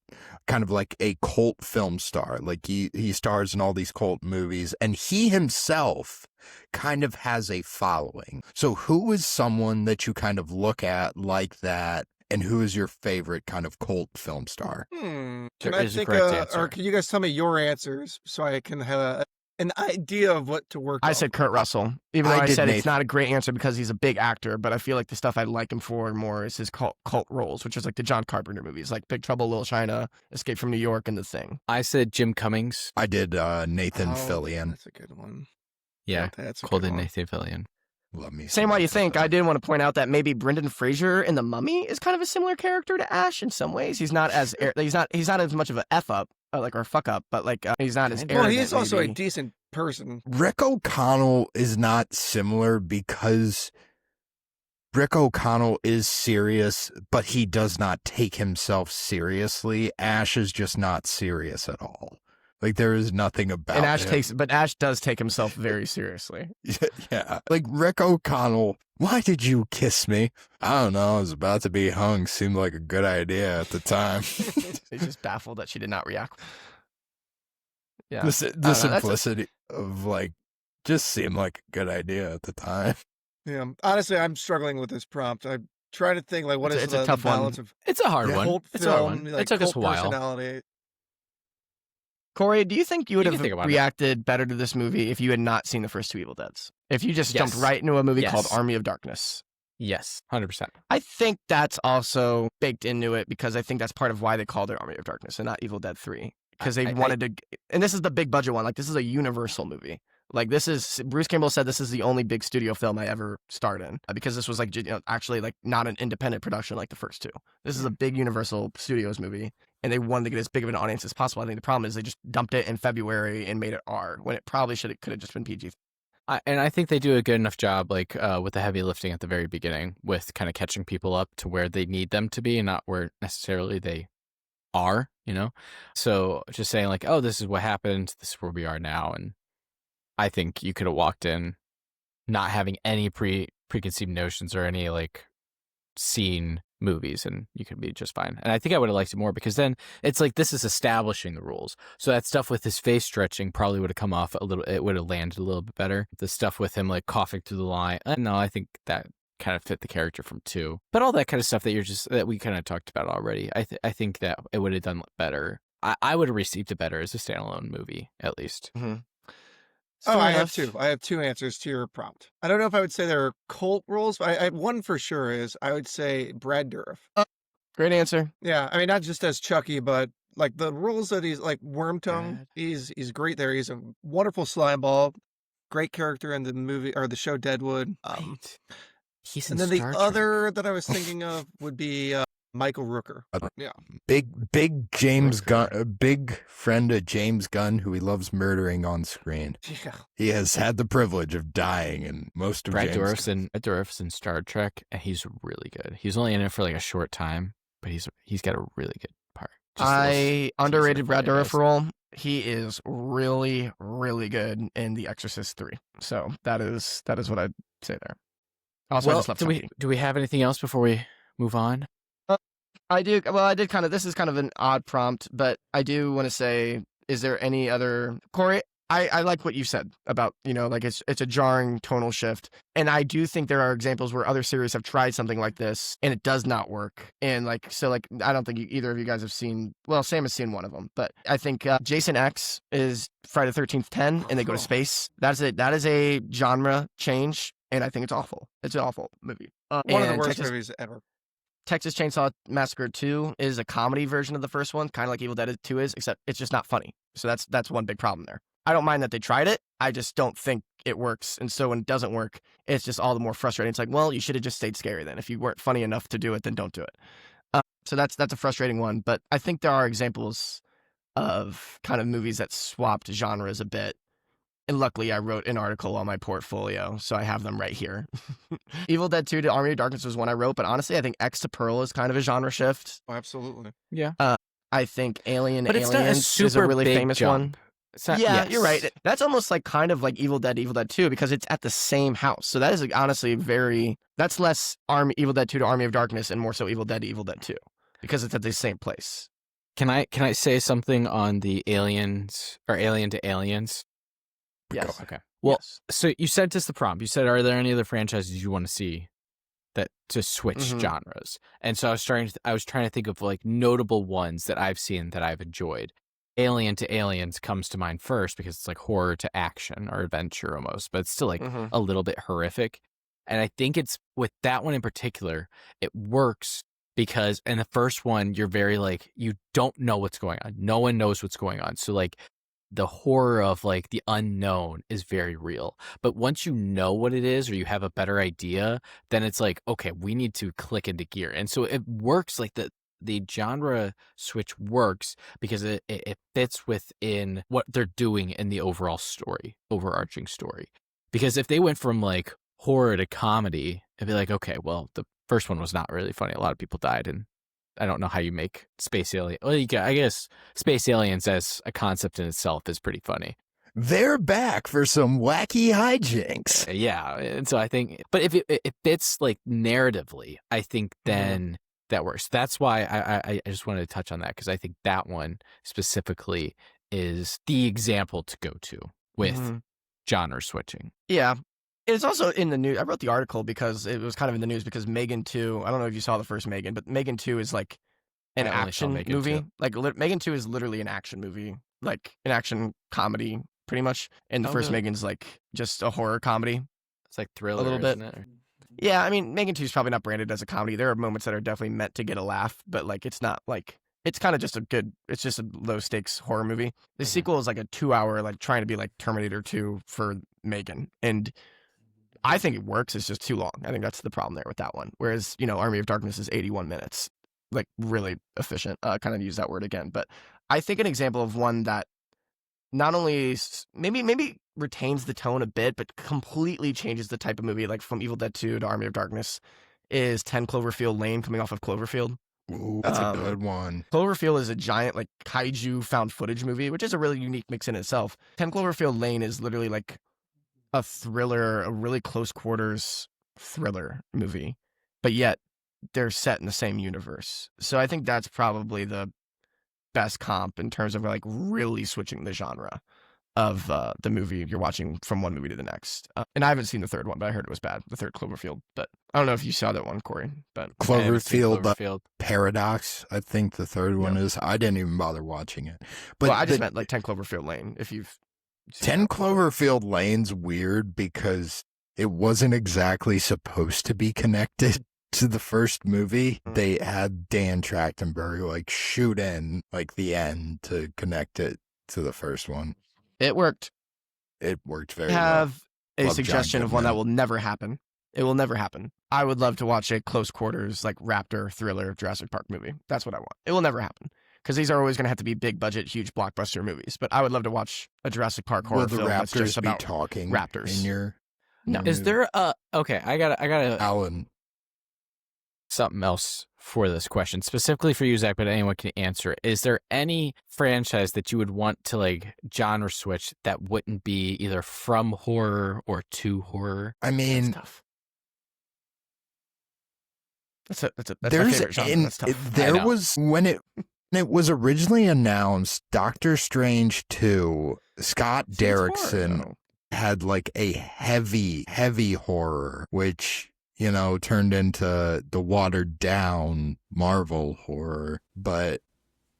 kind of like a cult film star. Like he stars in all these cult movies, and he himself kind of has a following. So who is someone that you kind of look at like that, and who is your favorite kind of cult film star? Can There I is a think, correct answer. or can you guys tell me your answers so I can have an idea of what to work on? I said Kurt Russell, even though I did said it's Nathan. not a great answer because he's a big actor, but I feel like the stuff I like him for more is his cult roles, which is like the John Carpenter movies, like Big Trouble, Little China, Escape from New York, and The Thing. I said Jim Cummings. I did Nathan Oh, Fillion. That's a good one. Yeah, That's a called good in one. Nathan Fillion. Love me. Same some way you Nathan think. I Fillion. did want to point out that maybe Brendan Fraser in The Mummy is kind of a similar character to Ash in some ways. He's not as he's not as much of a f up or a fuck up, but like he's not as arrogant. Well, he's also maybe. a decent person. Rick O'Connell is not similar because Rick O'Connell is serious, but he does not take himself seriously. Ash is just not serious at all. Like there is nothing about and Ash him. Ash does take himself very seriously. Yeah, like Rick O'Connell. Why did you kiss me? I don't know. I was about to be hung. Seemed like a good idea at the time. He's just baffled that she did not react. Yeah, The simplicity of like just seemed like a good idea at the time. Yeah. Honestly, I'm struggling with this prompt. I'm trying to think like what is It's a the tough one. balance of It's a hard one. cult It's a hard film, one. like It took us a cult while. personality. Corey, do you think you would You can have think about it. reacted better to this movie if you had not seen the first two Evil Deads? If you just jumped Yes. right into a movie called Yes. Army of Darkness? Yes, 100%. I think that's also baked into it because I think that's part of why they called it Army of Darkness and not Evil Dead 3. Because they wanted to, and this is the big budget one. Like this is a Universal movie. Like this is Bruce Campbell said this is the only big studio film I ever starred in because this was like actually like not an independent production like the first two. This is a big Universal Studios movie, and they wanted to get as big of an audience as possible. I think the problem is they just dumped it in February and made it R when it probably could have just been PG. And I think they do a good enough job, like with the heavy lifting at the very beginning, with kind of catching people up to where they need them to be, and not where necessarily they are. You know, so just saying like, oh, this is what happened. This is where we are now, and I think you could have walked in not having any preconceived notions or any like seen movies, and you could be just fine. And I think I would have liked it more because then it's like this is establishing the rules. So that stuff with his face stretching probably would have come off a little. It would have landed a little bit better. The stuff with him like coughing through the line. No, I think that kind of fit the character from 2. But all that kind of stuff that we kind of talked about already. I think that it would have done better. I would have received it better as a standalone movie, at least. Mm-hmm. Oh, I have two. I have two answers to your prompt. I don't know if I would say they're cult roles, but I one for sure is I would say Brad Dourif. Great answer. Yeah, I mean not just as Chucky, but like the roles that he's like Wormtongue. Brad. He's great there. He's a wonderful slime ball, great character in the movie or the show Deadwood. Right. He's in And then Star the Trek. other that I was thinking of would be Michael Rooker. Yeah. Big James Gunn, a big friend of James Gunn, who he loves murdering on screen. Yeah. He has had the privilege of dying in most of Brad James Dourif's in Star Trek, and he's really good. He's only in it for like a short time, but he's got a really good part. Just a little Underrated teaser Brad for you Dourif guys. role. He is really, really good in The Exorcist 3. So that is what I'd say there. Also, I Well, just love do Chucky. we have anything else before we move on? I do. Well, I did kind of. This is kind of an odd prompt, but I do want to say, is there any other Corey? I like what you said about, like it's a jarring tonal shift. And I do think there are examples where other series have tried something like this and it does not work. And I don't think either of you guys have seen, well, Sam has seen one of them, but I think Jason X is Friday the 13th 10 and they go to space. That is a genre change. And I think it's awful. It's an awful movie. One of the worst movies ever. Texas Chainsaw Massacre 2 is a comedy version of the first one, kind of like Evil Dead 2 is, except it's just not funny. So that's one big problem there. I don't mind that they tried it. I just don't think it works. And so when it doesn't work, it's just all the more frustrating. It's like, well, you should have just stayed scary then. If you weren't funny enough to do it, then don't do it. So that's a frustrating one. But I think there are examples of kind of movies that swapped genres a bit. And luckily, I wrote an article on my portfolio, so I have them right here. Evil Dead 2 to Army of Darkness was one I wrote, but honestly, I think X to Pearl is kind of a genre shift. Oh, absolutely. Yeah. I think Aliens is a really famous jump. one. Yes. You're right. That's almost like kind of like Evil Dead 2 because it's at the same house. So that is honestly that's less Evil Dead 2 to Army of Darkness and more so Evil Dead 2 because it's at the same place. Can I say something on the Aliens or Alien to Aliens? Yes. Okay. Well, yes. So you sent us the prompt. You said, are there any other franchises you want to see that to switch Mm-hmm. genres? And so I was trying to think of like notable ones that I've seen that I've enjoyed. Alien to Aliens comes to mind first because it's like horror to action or adventure almost, but it's still like a little bit horrific. And I think it's with that one in particular, it works because in the first one, you're very like, you don't know what's going on. No one knows what's going on. So like the horror of like the unknown is very real. But once you know what it is or you have a better idea, then it's like, okay, we need to click into gear. And so it works like the genre switch works because it fits within what they're doing in the overarching story. Because if they went from like horror to comedy, it'd be like, okay, well, the first one was not really funny. A lot of people died, and I don't know how you make space alien. Well, I guess space aliens as a concept in itself is pretty funny. They're back for some wacky hijinks. Yeah, and so I think, but if it fits like narratively, I think then that works. That's why I just wanted to touch on that because I think that one specifically is the example to go to with genre switching. Yeah. It's also in the news. I wrote the article because it was kind of in the news because Megan 2, I don't know if you saw the first Megan, but Megan 2 is like an action movie. 2. Like Megan 2 is literally an action movie, like an action comedy pretty much. And the first Megan's like just a horror comedy. It's like Thriller, a little bit. isn't it? Yeah, I mean, Megan 2 is probably not branded as a comedy. There are moments that are definitely meant to get a laugh, but like it's not like, it's kind of just it's just a low stakes horror movie. The sequel is like a 2-hour, like trying to be like Terminator 2 for Megan. And I think it works. It's just too long. I think that's the problem there with that one. Whereas, Army of Darkness is 81 minutes, like really efficient. Kind of use that word again. But I think an example of one that not only maybe retains the tone a bit, but completely changes the type of movie, like from Evil Dead 2 to Army of Darkness, is 10 Cloverfield Lane coming off of Cloverfield. Ooh, that's a good one. Cloverfield is a giant like kaiju found footage movie, which is a really unique mix in itself. 10 Cloverfield Lane is literally like a thriller, a really close quarters thriller movie, but yet they're set in the same universe. So I think that's probably the best comp in terms of like really switching the genre of the movie you're watching from one movie to the next. And I haven't seen the third one, but I heard it was bad, the third Cloverfield. But I don't know if you saw that one, Corey. But Cloverfield Paradox, I think the third one is. I didn't even bother watching it. But I just meant like 10 Cloverfield Lane, if you've 10 Cloverfield Lane's weird because it wasn't exactly supposed to be connected to the first movie. They had Dan Trachtenberg like shoot in like the end to connect it to the first one. It worked. It worked very I well. have a Love suggestion John of one that Goodman. will never happen. It will never happen. I would love to watch a close quarters like raptor thriller Jurassic Park movie. That's what I want. It will never happen. Because these are always going to have to be big budget, huge blockbuster movies. But I would love to watch a Jurassic Park horror Will the film that's just Raptors about be talking raptors. in your No. Is there okay, I got Alan? something else for this question, specifically for you, Zach, but anyone can answer it. Is there any franchise that you would want to like genre switch that wouldn't be either from horror or to horror? I mean, That's tough. That's my there's favorite genre. in That's tough. there know. was when it It was originally announced Doctor Strange 2, Scott Derrickson had like a heavy horror, which, you know, turned into the watered down Marvel horror. But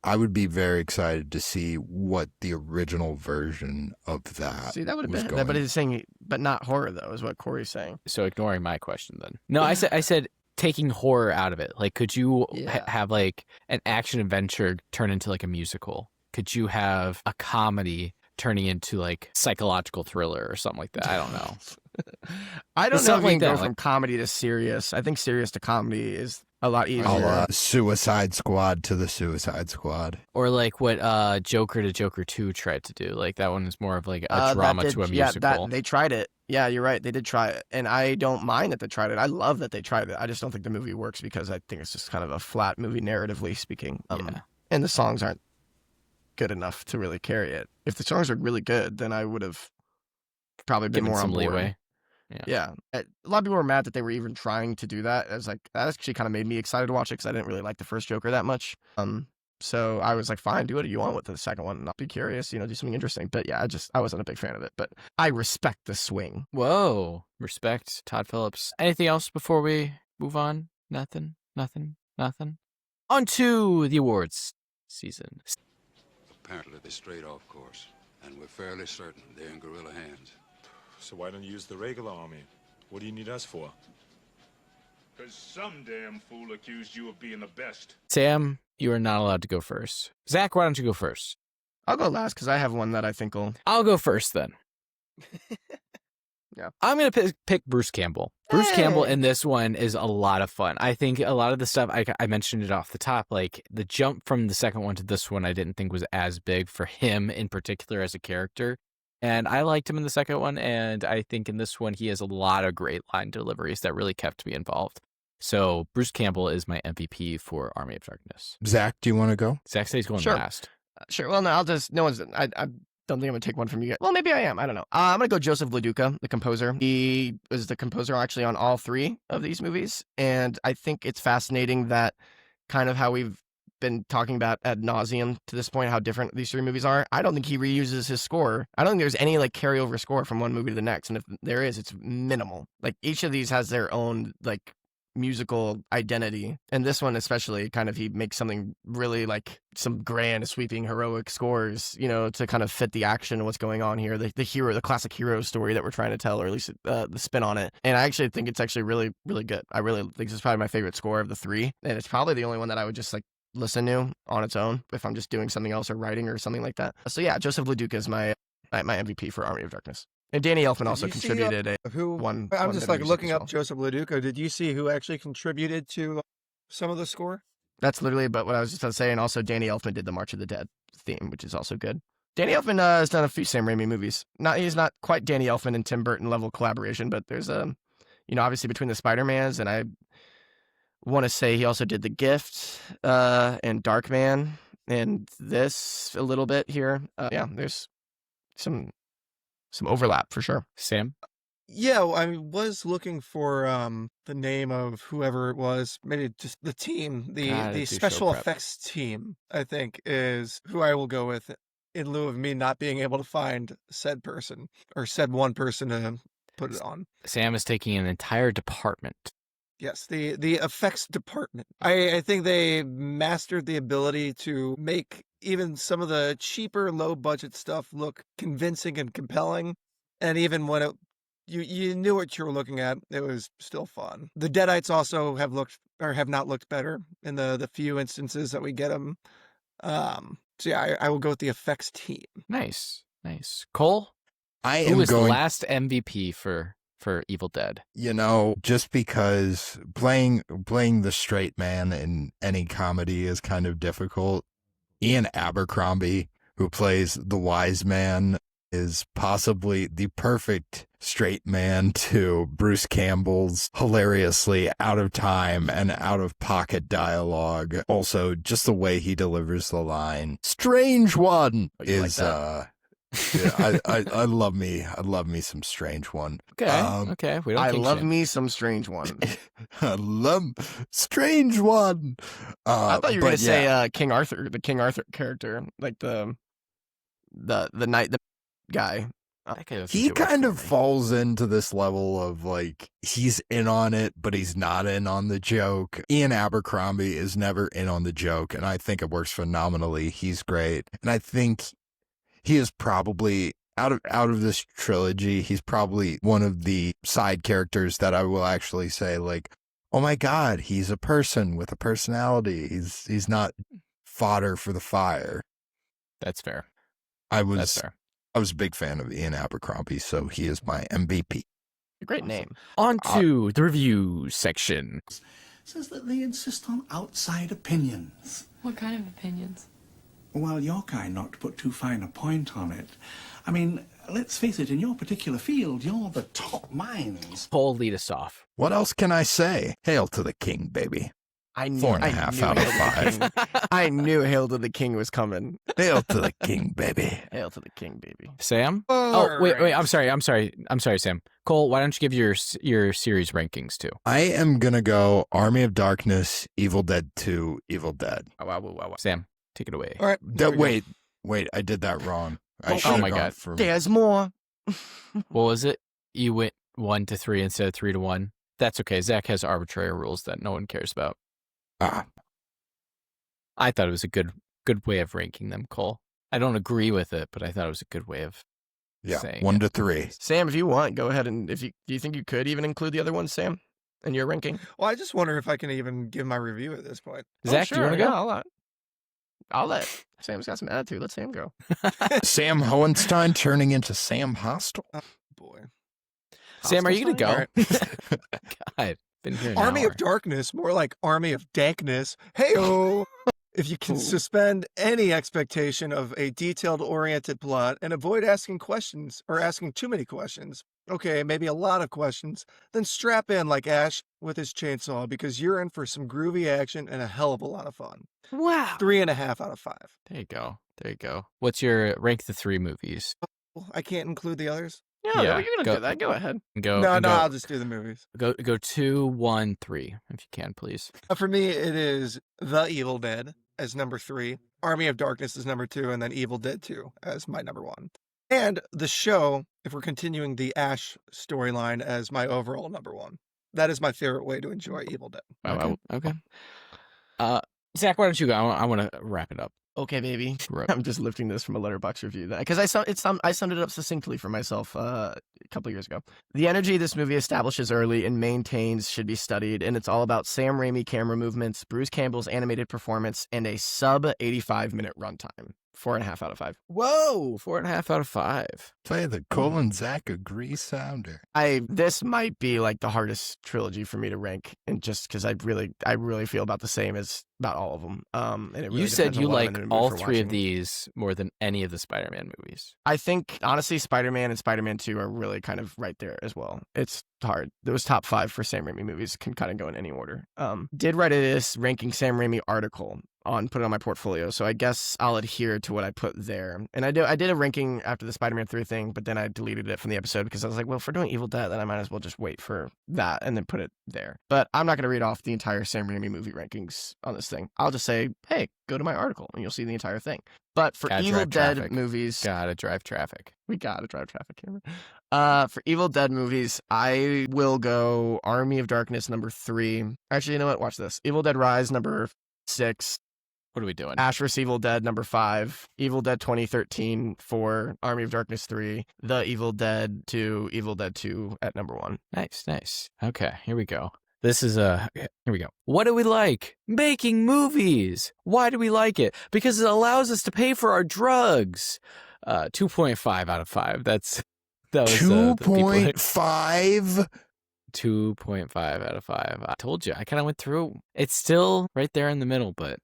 I would be very excited to see what the original version of that. See, that would have been. But he's saying, but not horror though, is what Corey's saying. So ignoring my question then. No, I said taking horror out of it. Like, could you have like an action adventure turn into like a musical? Could you have a comedy turning into like psychological thriller or something like that? I don't know. I don't know if we can go like, from comedy to serious. I think serious to comedy is a lot easier. Suicide Squad to the Suicide Squad. Or like what Joker to Joker 2 tried to do. Like that one is more of like a drama to a musical. Yeah, they tried it. Yeah, you're right. They did try it. And I don't mind that they tried it. I love that they tried it. I just don't think the movie works because I think it's just kind of a flat movie narratively speaking. And the songs aren't good enough to really carry it. If the songs are really good, then I would have probably been more on board. Leeway. Yeah. A lot of people were mad that they were even trying to do that. I was like, that actually kind of made me excited to watch it because I didn't really like the first Joker that much. So I was like, fine, do what you want with the second one. I'll be curious, do something interesting. But yeah, I wasn't a big fan of it. But I respect the swing. Whoa. Respect Todd Phillips. Anything else before we move on? Nothing. On to the awards season. Apparently they strayed off course, and we're fairly certain they're in guerrilla hands. So why don't you use the regular army? What do you need us for? Because some damn fool accused you of being the best. Sam, you are not allowed to go first. Zach, why don't you go first? I'll go last because I have one that I think will... I'll go first then. Yeah. I'm going to pick Bruce Campbell. Bruce Campbell in this one is a lot of fun. I think a lot of the stuff, I mentioned it off the top, like the jump from the second one to this one, I didn't think was as big for him in particular as a character. And I liked him in the second one, and I think in this one he has a lot of great line deliveries that really kept me involved. So Bruce Campbell is my MVP for Army of Darkness. Zach, do you want to go? Zach says he's going last. Sure. Well, no, I don't think I'm going to take one from you guys. Well, maybe I am. I don't know. I'm going to go Joseph LaDuca, the composer. He was the composer actually on all three of these movies. And I think it's fascinating that kind of how we've been talking about ad nauseum to this point, how different these three movies are. I don't think he reuses his score. I don't think there's any like carryover score from one movie to the next. And if there is, it's minimal. Like each of these has their own like musical identity, and this one especially kind of he makes something really like some grand sweeping heroic scores to kind of fit the action and what's going on here, the classic hero story that we're trying to tell, or at least the spin on it. And I actually think it's actually really, really good. I really think this is probably my favorite score of the three, and it's probably the only one that I would just like listen to on its own if I'm just doing something else or writing or something like that. So yeah, Joseph LaDuca is my MVP for Army of Darkness. And Danny Elfman also contributed I'm just like looking up Joseph LaDuca. Did you see who actually contributed to some of the score? That's literally but what I was just going to say. And also Danny Elfman did the March of the Dead theme, which is also good. Danny Elfman has done a few Sam Raimi movies. He's not quite Danny Elfman and Tim Burton level collaboration, but there's obviously between the Spider-Mans, and I want to say he also did The Gift and Darkman and this a little bit here. There's some overlap for sure. Sam? Yeah, I was looking for the name of whoever it was. Maybe just the team, the special effects team, I think, is who I will go with in lieu of me not being able to find said person or said one person to put it on. Sam is taking an entire department. Yes, the effects department. I think they mastered the ability to make even some of the cheaper, low-budget stuff look convincing and compelling. And even when you knew what you were looking at, it was still fun. The Deadites also have not looked better in the few instances that we get them. So yeah, I will go with the effects team. Nice. Cole? Who was the last MVP for Evil Dead? Just because playing the straight man in any comedy is kind of difficult. Ian Abercrombie, who plays the wise man, is possibly the perfect straight man to Bruce Campbell's hilariously out of time and out of pocket dialogue. Also, just the way he delivers the line, "Strange one," is Yeah, I love me some Strange One. Okay. We don't. I kink love shame. me some Strange One. I love Strange One. I thought you were but gonna say King Arthur, the King Arthur character, like the knight, the guy. That guy doesn't he do much kind for of me. falls into this level of like he's in on it, but he's not in on the joke. Ian Abercrombie is never in on the joke, and I think it works phenomenally. He's great, and I think he is probably out of this trilogy. He's probably one of the side characters that I will actually say like, oh my God, he's a person with a personality. He's not fodder for the fire. That's fair. That's fair. I was a big fan of Ian Abercrombie, so he is my MVP. Great name. On to the review section. Says that they insist on outside opinions. What kind of opinions? Well, your kind, not to put too fine a point on it. I mean, let's face it, in your particular field, you're the top minds. Paul, lead us off. What else can I say? Hail to the king, baby. I knew, 4.5 out of 5. I knew Hail to the King was coming. Hail to the king, baby. Hail to the King, baby. Sam? Oh, wait. I'm sorry, Sam. Cole, why don't you give your series rankings too? I am going to go Army of Darkness, Evil Dead 2, Evil Dead. Oh, wow. Sam, take it away. All right. Wait, I did that wrong. Oh my God. There's more. What was it? You went 1 to 3 instead of 3 to 1? That's okay. Zach has arbitrary rules that no one cares about. I thought it was a good way of ranking them, Cole. I don't agree with it, but I thought it was a good way of saying 1 it. to 3. Sam, if you want, go ahead and do you think you could even include the other ones, Sam, in your ranking? Well, I just wonder if I can even give my review at this point. Zach, do you want to go? Yeah, I'll let Sam's got some attitude. Let Sam go. Sam Hohenstein turning into Sam Hostile. Oh, boy. Sam, are you going to go? Right. God, been here an Army hour. of Darkness, more like Army of Dankness. Hey-oh! If you can suspend any expectation of a detailed-oriented plot and avoid asking questions or asking too many questions, okay, maybe a lot of questions, then strap in like Ash with his chainsaw because you're in for some groovy action and a hell of a lot of fun. Wow. 3.5 out of 5. There you go. What's your rank the 3 movies? I can't include the others? Yeah, you're going to do that. Go ahead. No, I'll just do the movies. Go 2, 1, 3, if you can, please. For me, it is The Evil Dead as number 3, Army of Darkness as number 2, and then Evil Dead 2 as my number 1. And the show, if we're continuing the Ash storyline, as my overall number 1. That is my favorite way to enjoy Evil Dead. Okay. Zach, why don't you go? I want to wrap it up. Okay, baby. Right. I'm just lifting this from a Letterboxd review because I summed it up succinctly for myself a couple of years ago. The energy this movie establishes early and maintains should be studied, and it's all about Sam Raimi camera movements, Bruce Campbell's animated performance, and a sub 85-minute runtime. 4.5 out of 5. Whoa, 4.5 out of 5. Play the Cole and Zach agree sounder. This might be like the hardest trilogy for me to rank, and just because I really feel about the same as about all of them. And it really You said depends on you what I'm like in the mood all for 3 watching. of these more than any of the Spider-Man movies. I think, honestly, Spider-Man and Spider-Man 2 are really kind of right there as well. It's hard. Those top 5 for Sam Raimi movies can kind of go in any order. Did write this ranking Sam Raimi article put it on my portfolio, so I guess I'll adhere to what I put there. And I did a ranking after the Spider-Man 3 thing, but then I deleted it from the episode because I was like, well, if we're doing Evil Dead, then I might as well just wait for that and then put it there. But I'm not going to read off the entire Sam Raimi movie rankings on this thing. I'll just say, hey, go to my article and you'll see the entire thing. But for Evil Dead movies... Gotta drive traffic. We gotta drive traffic here. For Evil Dead movies, I will go Army of Darkness number 3. Actually, you know what? Watch this. Evil Dead Rise number 6. What are we doing? Ash vs. Evil Dead number 5. Evil Dead 2013 4. Army of Darkness 3. The Evil Dead 2. Evil Dead 2 at number 1. Nice. Okay, here we go. Here we go. What do we like? Making movies. Why do we like it? Because it allows us to pay for our drugs. 2.5 out of 5. That was 2.5? 2.5 out of 5. I told you. I kind of went through. It's still right there in the middle, but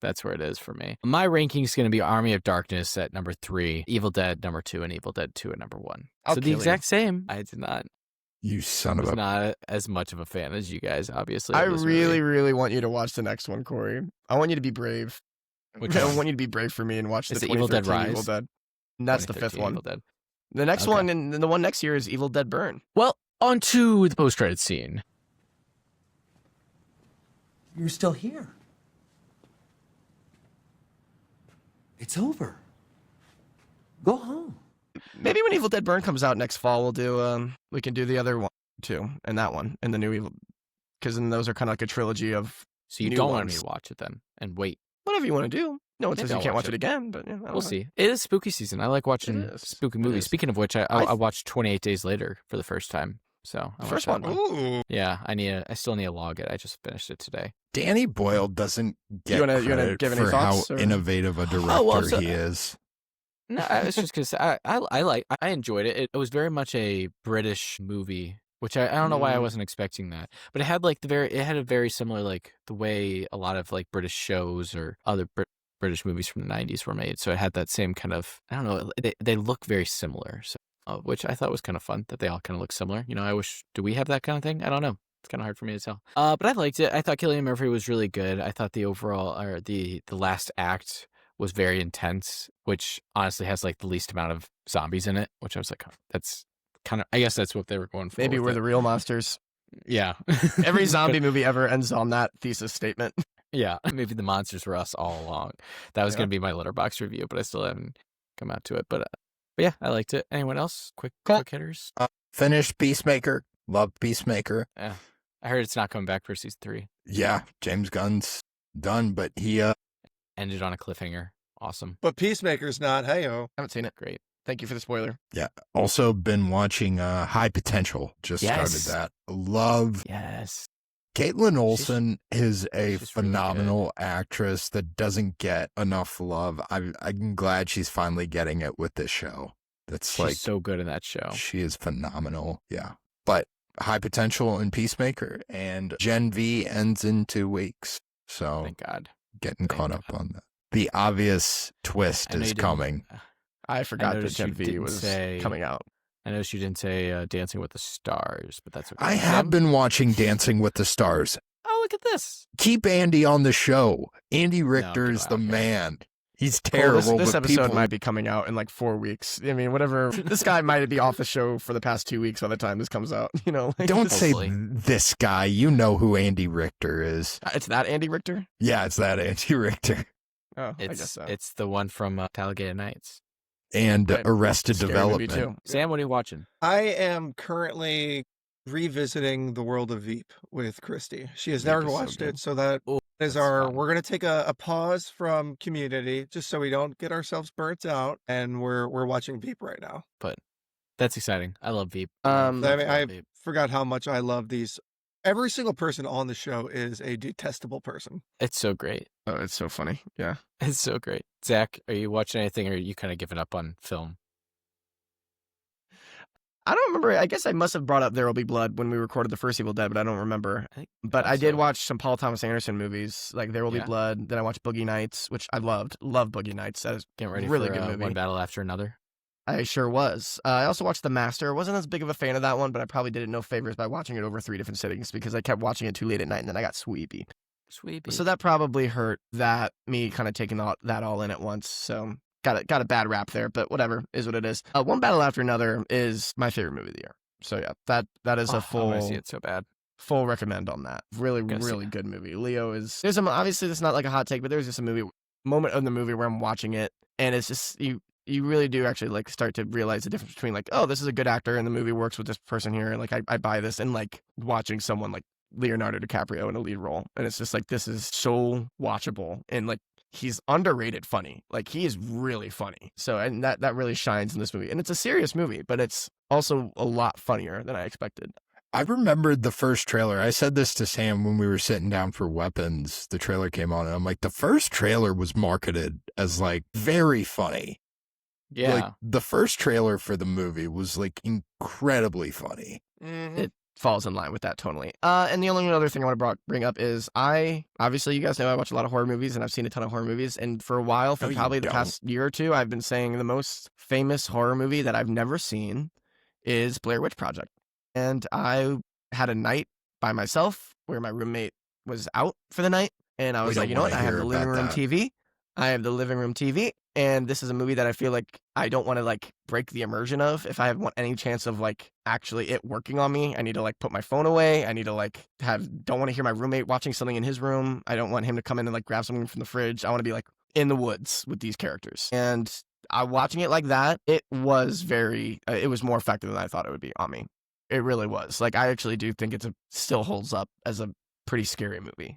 that's where it is for me. My ranking is going to be Army of Darkness at number 3, Evil Dead number 2, and Evil Dead 2 at number 1. So the exact same. I did not. You son of a... was not as much of a fan as you guys, obviously. I really want you to watch the next one, Corey. I want you to be brave. I want you to be brave for me and watch the Evil Dead 2013 Rise? Evil Dead. And that's the fifth 2013 one. Evil Dead. The next Okay. one, and the one next year is Evil Dead Burn. Well, on to the post-credit scene. You're still here. It's over. Go home. Maybe when Evil Dead Burn comes out next fall, we'll do we can do the other one too, and that one, and the new Evil, because then those are kind of like a trilogy of. So you new don't want me ones. to watch it then and wait. Whatever you want to do. No one Maybe says you I'll can't watch watch it again, but yeah, I don't We'll know. see. It is spooky season. I like watching It is. spooky It movies. is. Speaking of which, I watched 28 Days Later for the first time. So I First watched one. that Ooh. Yeah, I still need to log it. I just finished it today. Danny Boyle doesn't get You wanna credit give any for how thoughts, or- innovative a director well, so- he is. No, I was just gonna say I enjoyed it. It was very much a British movie, which I don't know why I wasn't expecting that. But it had like it had a very similar like the way a lot of like British shows or other British movies from the 90s were made. So it had that same kind of, I don't know, they look very similar. So which I thought was kind of fun that they all kind of look similar. You know, I wish, do we have that kind of thing? I don't know. It's kind of hard for me to tell. But I liked it. I thought Cillian Murphy was really good. I thought the overall, or the last act was very intense, which honestly has like the least amount of zombies in it, which I was like, oh, that's kind of, I guess that's what they were going for. Maybe with we're it. the real monsters. Yeah. Every zombie movie ever ends on that thesis statement. Yeah. Maybe the monsters were us all along. That was going to be my Letterboxd review, but I still haven't come out to it. But yeah, I liked it. Anyone else? Quick hitters? Finished Peacemaker. Loved Peacemaker. Yeah. I heard it's not coming back for season 3. Yeah, James Gunn's done, but he ended on a cliffhanger. Awesome. But Peacemaker's not. Hey-o. Haven't seen it. Great. Thank you for the spoiler. Yeah. Also been watching High Potential. Just started that. Love. Yes. Caitlin Olsen is a she's phenomenal actress that doesn't get enough love. I'm glad she's finally getting it with this show. That's She's so good in that show. She is phenomenal. Yeah. But High Potential and Peacemaker, and Gen V ends in 2 weeks. So thank God. Getting caught up on that. The obvious twist is coming. I forgot that Gen V was coming out. I noticed you didn't say Dancing with the Stars, but that's okay. I have been watching Dancing with the Stars. Oh, look at this. Keep Andy on the show. Andy Richter's the man. He's terrible. Well, this but episode people... might be coming out in like 4 weeks. I mean, whatever. This guy might be off the show for the past 2 weeks by the time this comes out. You know, like, don't say this guy. You know who Andy Richter is. It's that Andy Richter? Yeah, it's that Andy Richter. Oh, I guess so. It's the one from Talladega Nights. And Arrested Development. Sam, what are you watching? I am currently revisiting The World of Veep with Christy. She has never watched it, so that is our. We're going to take a pause from Community just so we don't get ourselves burnt out, and we're watching Veep right now. But that's exciting. I love Veep. I forgot how much I love these. Every single person on the show is a detestable person. It's so great. Oh, it's so funny. Yeah. It's so great. Zach, are you watching anything, or are you kind of giving up on film? I don't remember. I guess I must have brought up There Will Be Blood when we recorded the first Evil Dead, but I don't remember. But I did watch some Paul Thomas Anderson movies, like There Will Be Blood. Then I watched Boogie Nights, which I loved. Love Boogie Nights. That is Getting ready really for good movie. One Battle After Another. I sure was. I also watched The Master. Wasn't as big of a fan of that one, but I probably did it no favors by watching it over 3 different sittings because I kept watching it too late at night and then I got sweepy. So that probably hurt me kind of taking that all in at once. So got a bad rap there, but whatever, is what it is. One Battle After Another is my favorite movie of the year. So yeah, that is a full. I see it so bad. Full recommend on that. Really good movie. Leo is. There's some obviously it's not like a hot take, but there's just a moment of the movie where I'm watching it and it's just you really do actually like start to realize the difference between like, oh, this is a good actor and the movie works with this person here, and like I buy this, and like watching someone like Leonardo DiCaprio in a lead role, and it's just like this is so watchable, and like he's underrated funny. Like he is really funny. So and that really shines in this movie, and it's a serious movie, but it's also a lot funnier than I expected. I remembered the first trailer. I said this to Sam when we were sitting down for Weapons. The trailer came on, and I'm like, the first trailer was marketed as like very funny. Yeah. Like the first trailer for the movie was like incredibly funny. It falls in line with that totally. And the only other thing I want to bring up is obviously you guys know I watch a lot of horror movies and I've seen a ton of horror movies. And for a while, for probably the past year or two, I've been saying the most famous horror movie that I've never seen is Blair Witch Project. And I had a night by myself where my roommate was out for the night. And I was like, you know what? I have the living room TV. I have the living room TV. And this is a movie that I feel like I don't want to like break the immersion of. If I want any chance of like actually it working on me, I need to like put my phone away. I need to like don't want to hear my roommate watching something in his room. I don't want him to come in and like grab something from the fridge. I want to be like in the woods with these characters. And watching it like that, it was more effective than I thought it would be on me. It really was. Like, I actually do think still holds up as a pretty scary movie.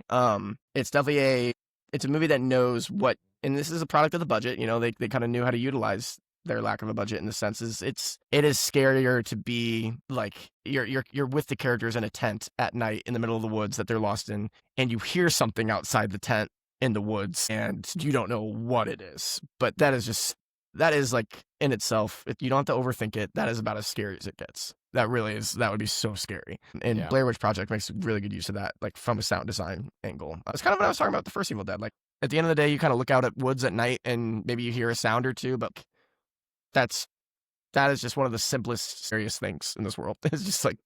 It's definitely it's a movie that knows what, and this is a product of the budget. You know, they kind of knew how to utilize their lack of a budget in the senses. It is scarier to be like you're with the characters in a tent at night in the middle of the woods that they're lost in, and you hear something outside the tent in the woods, and you don't know what it is. But that is like in itself, you don't have to overthink it. That is about as scary as it gets. That really is. That would be so scary. And Blair Witch Project makes really good use of that, like from a sound design angle. It's kind of what I was talking about the first Evil Dead. Like at the end of the day, you kind of look out at woods at night and maybe you hear a sound or two, but that is just one of the simplest, scariest things in this world. It's just like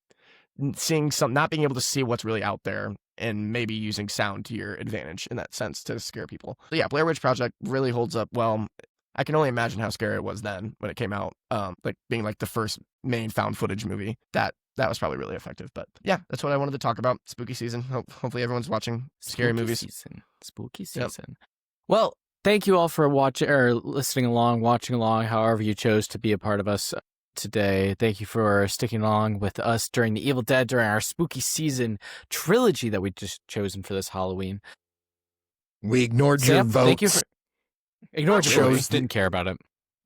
seeing not being able to see what's really out there and maybe using sound to your advantage in that sense to scare people. So yeah, Blair Witch Project really holds up well. I can only imagine how scary it was then when it came out, like being like the first main found footage movie. That was probably really effective. But yeah, that's what I wanted to talk about. Spooky season. Hopefully everyone's watching scary movies. Spooky season. Well, thank you all for watching or listening along, watching along, however you chose to be a part of us today. Thank you for sticking along with us during the Evil Dead, during our spooky season trilogy that we just chosen for this Halloween. We ignored your votes. Thank you for ignored your votes. Didn't care about it.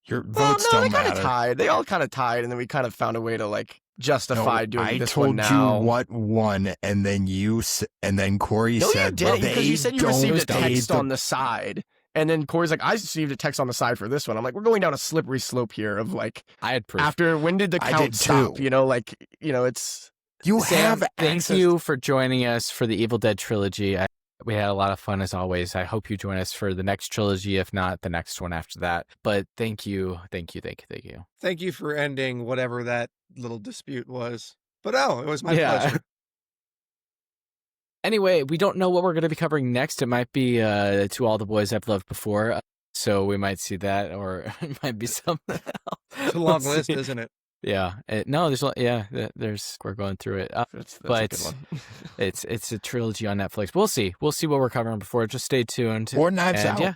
Your votes don't matter. Tied. They all kind of tied, and then we kind of found a way to like justify doing this one now. I told you what won, and then Corey said, you didn't, because you said you received a text on the side. And then Corey's like, I received a text on the side for this one. I'm like, we're going down a slippery slope here of like, I had proof. After when did the count stop? You know, like, you know, it's Sam, thank you for joining us for the Evil Dead trilogy. We had a lot of fun as always. I hope you join us for the next trilogy, if not the next one after that. But thank you. Thank you for ending whatever that little dispute was. But it was my pleasure. Anyway, we don't know what we're going to be covering next. It might be To All the Boys I've Loved Before. So we might see that, or it might be something else. It's a long list, isn't it? Yeah. We're going through it. That's a good one. it's a trilogy on Netflix. We'll see what we're covering before. Just stay tuned. Or Knives Out. Yeah.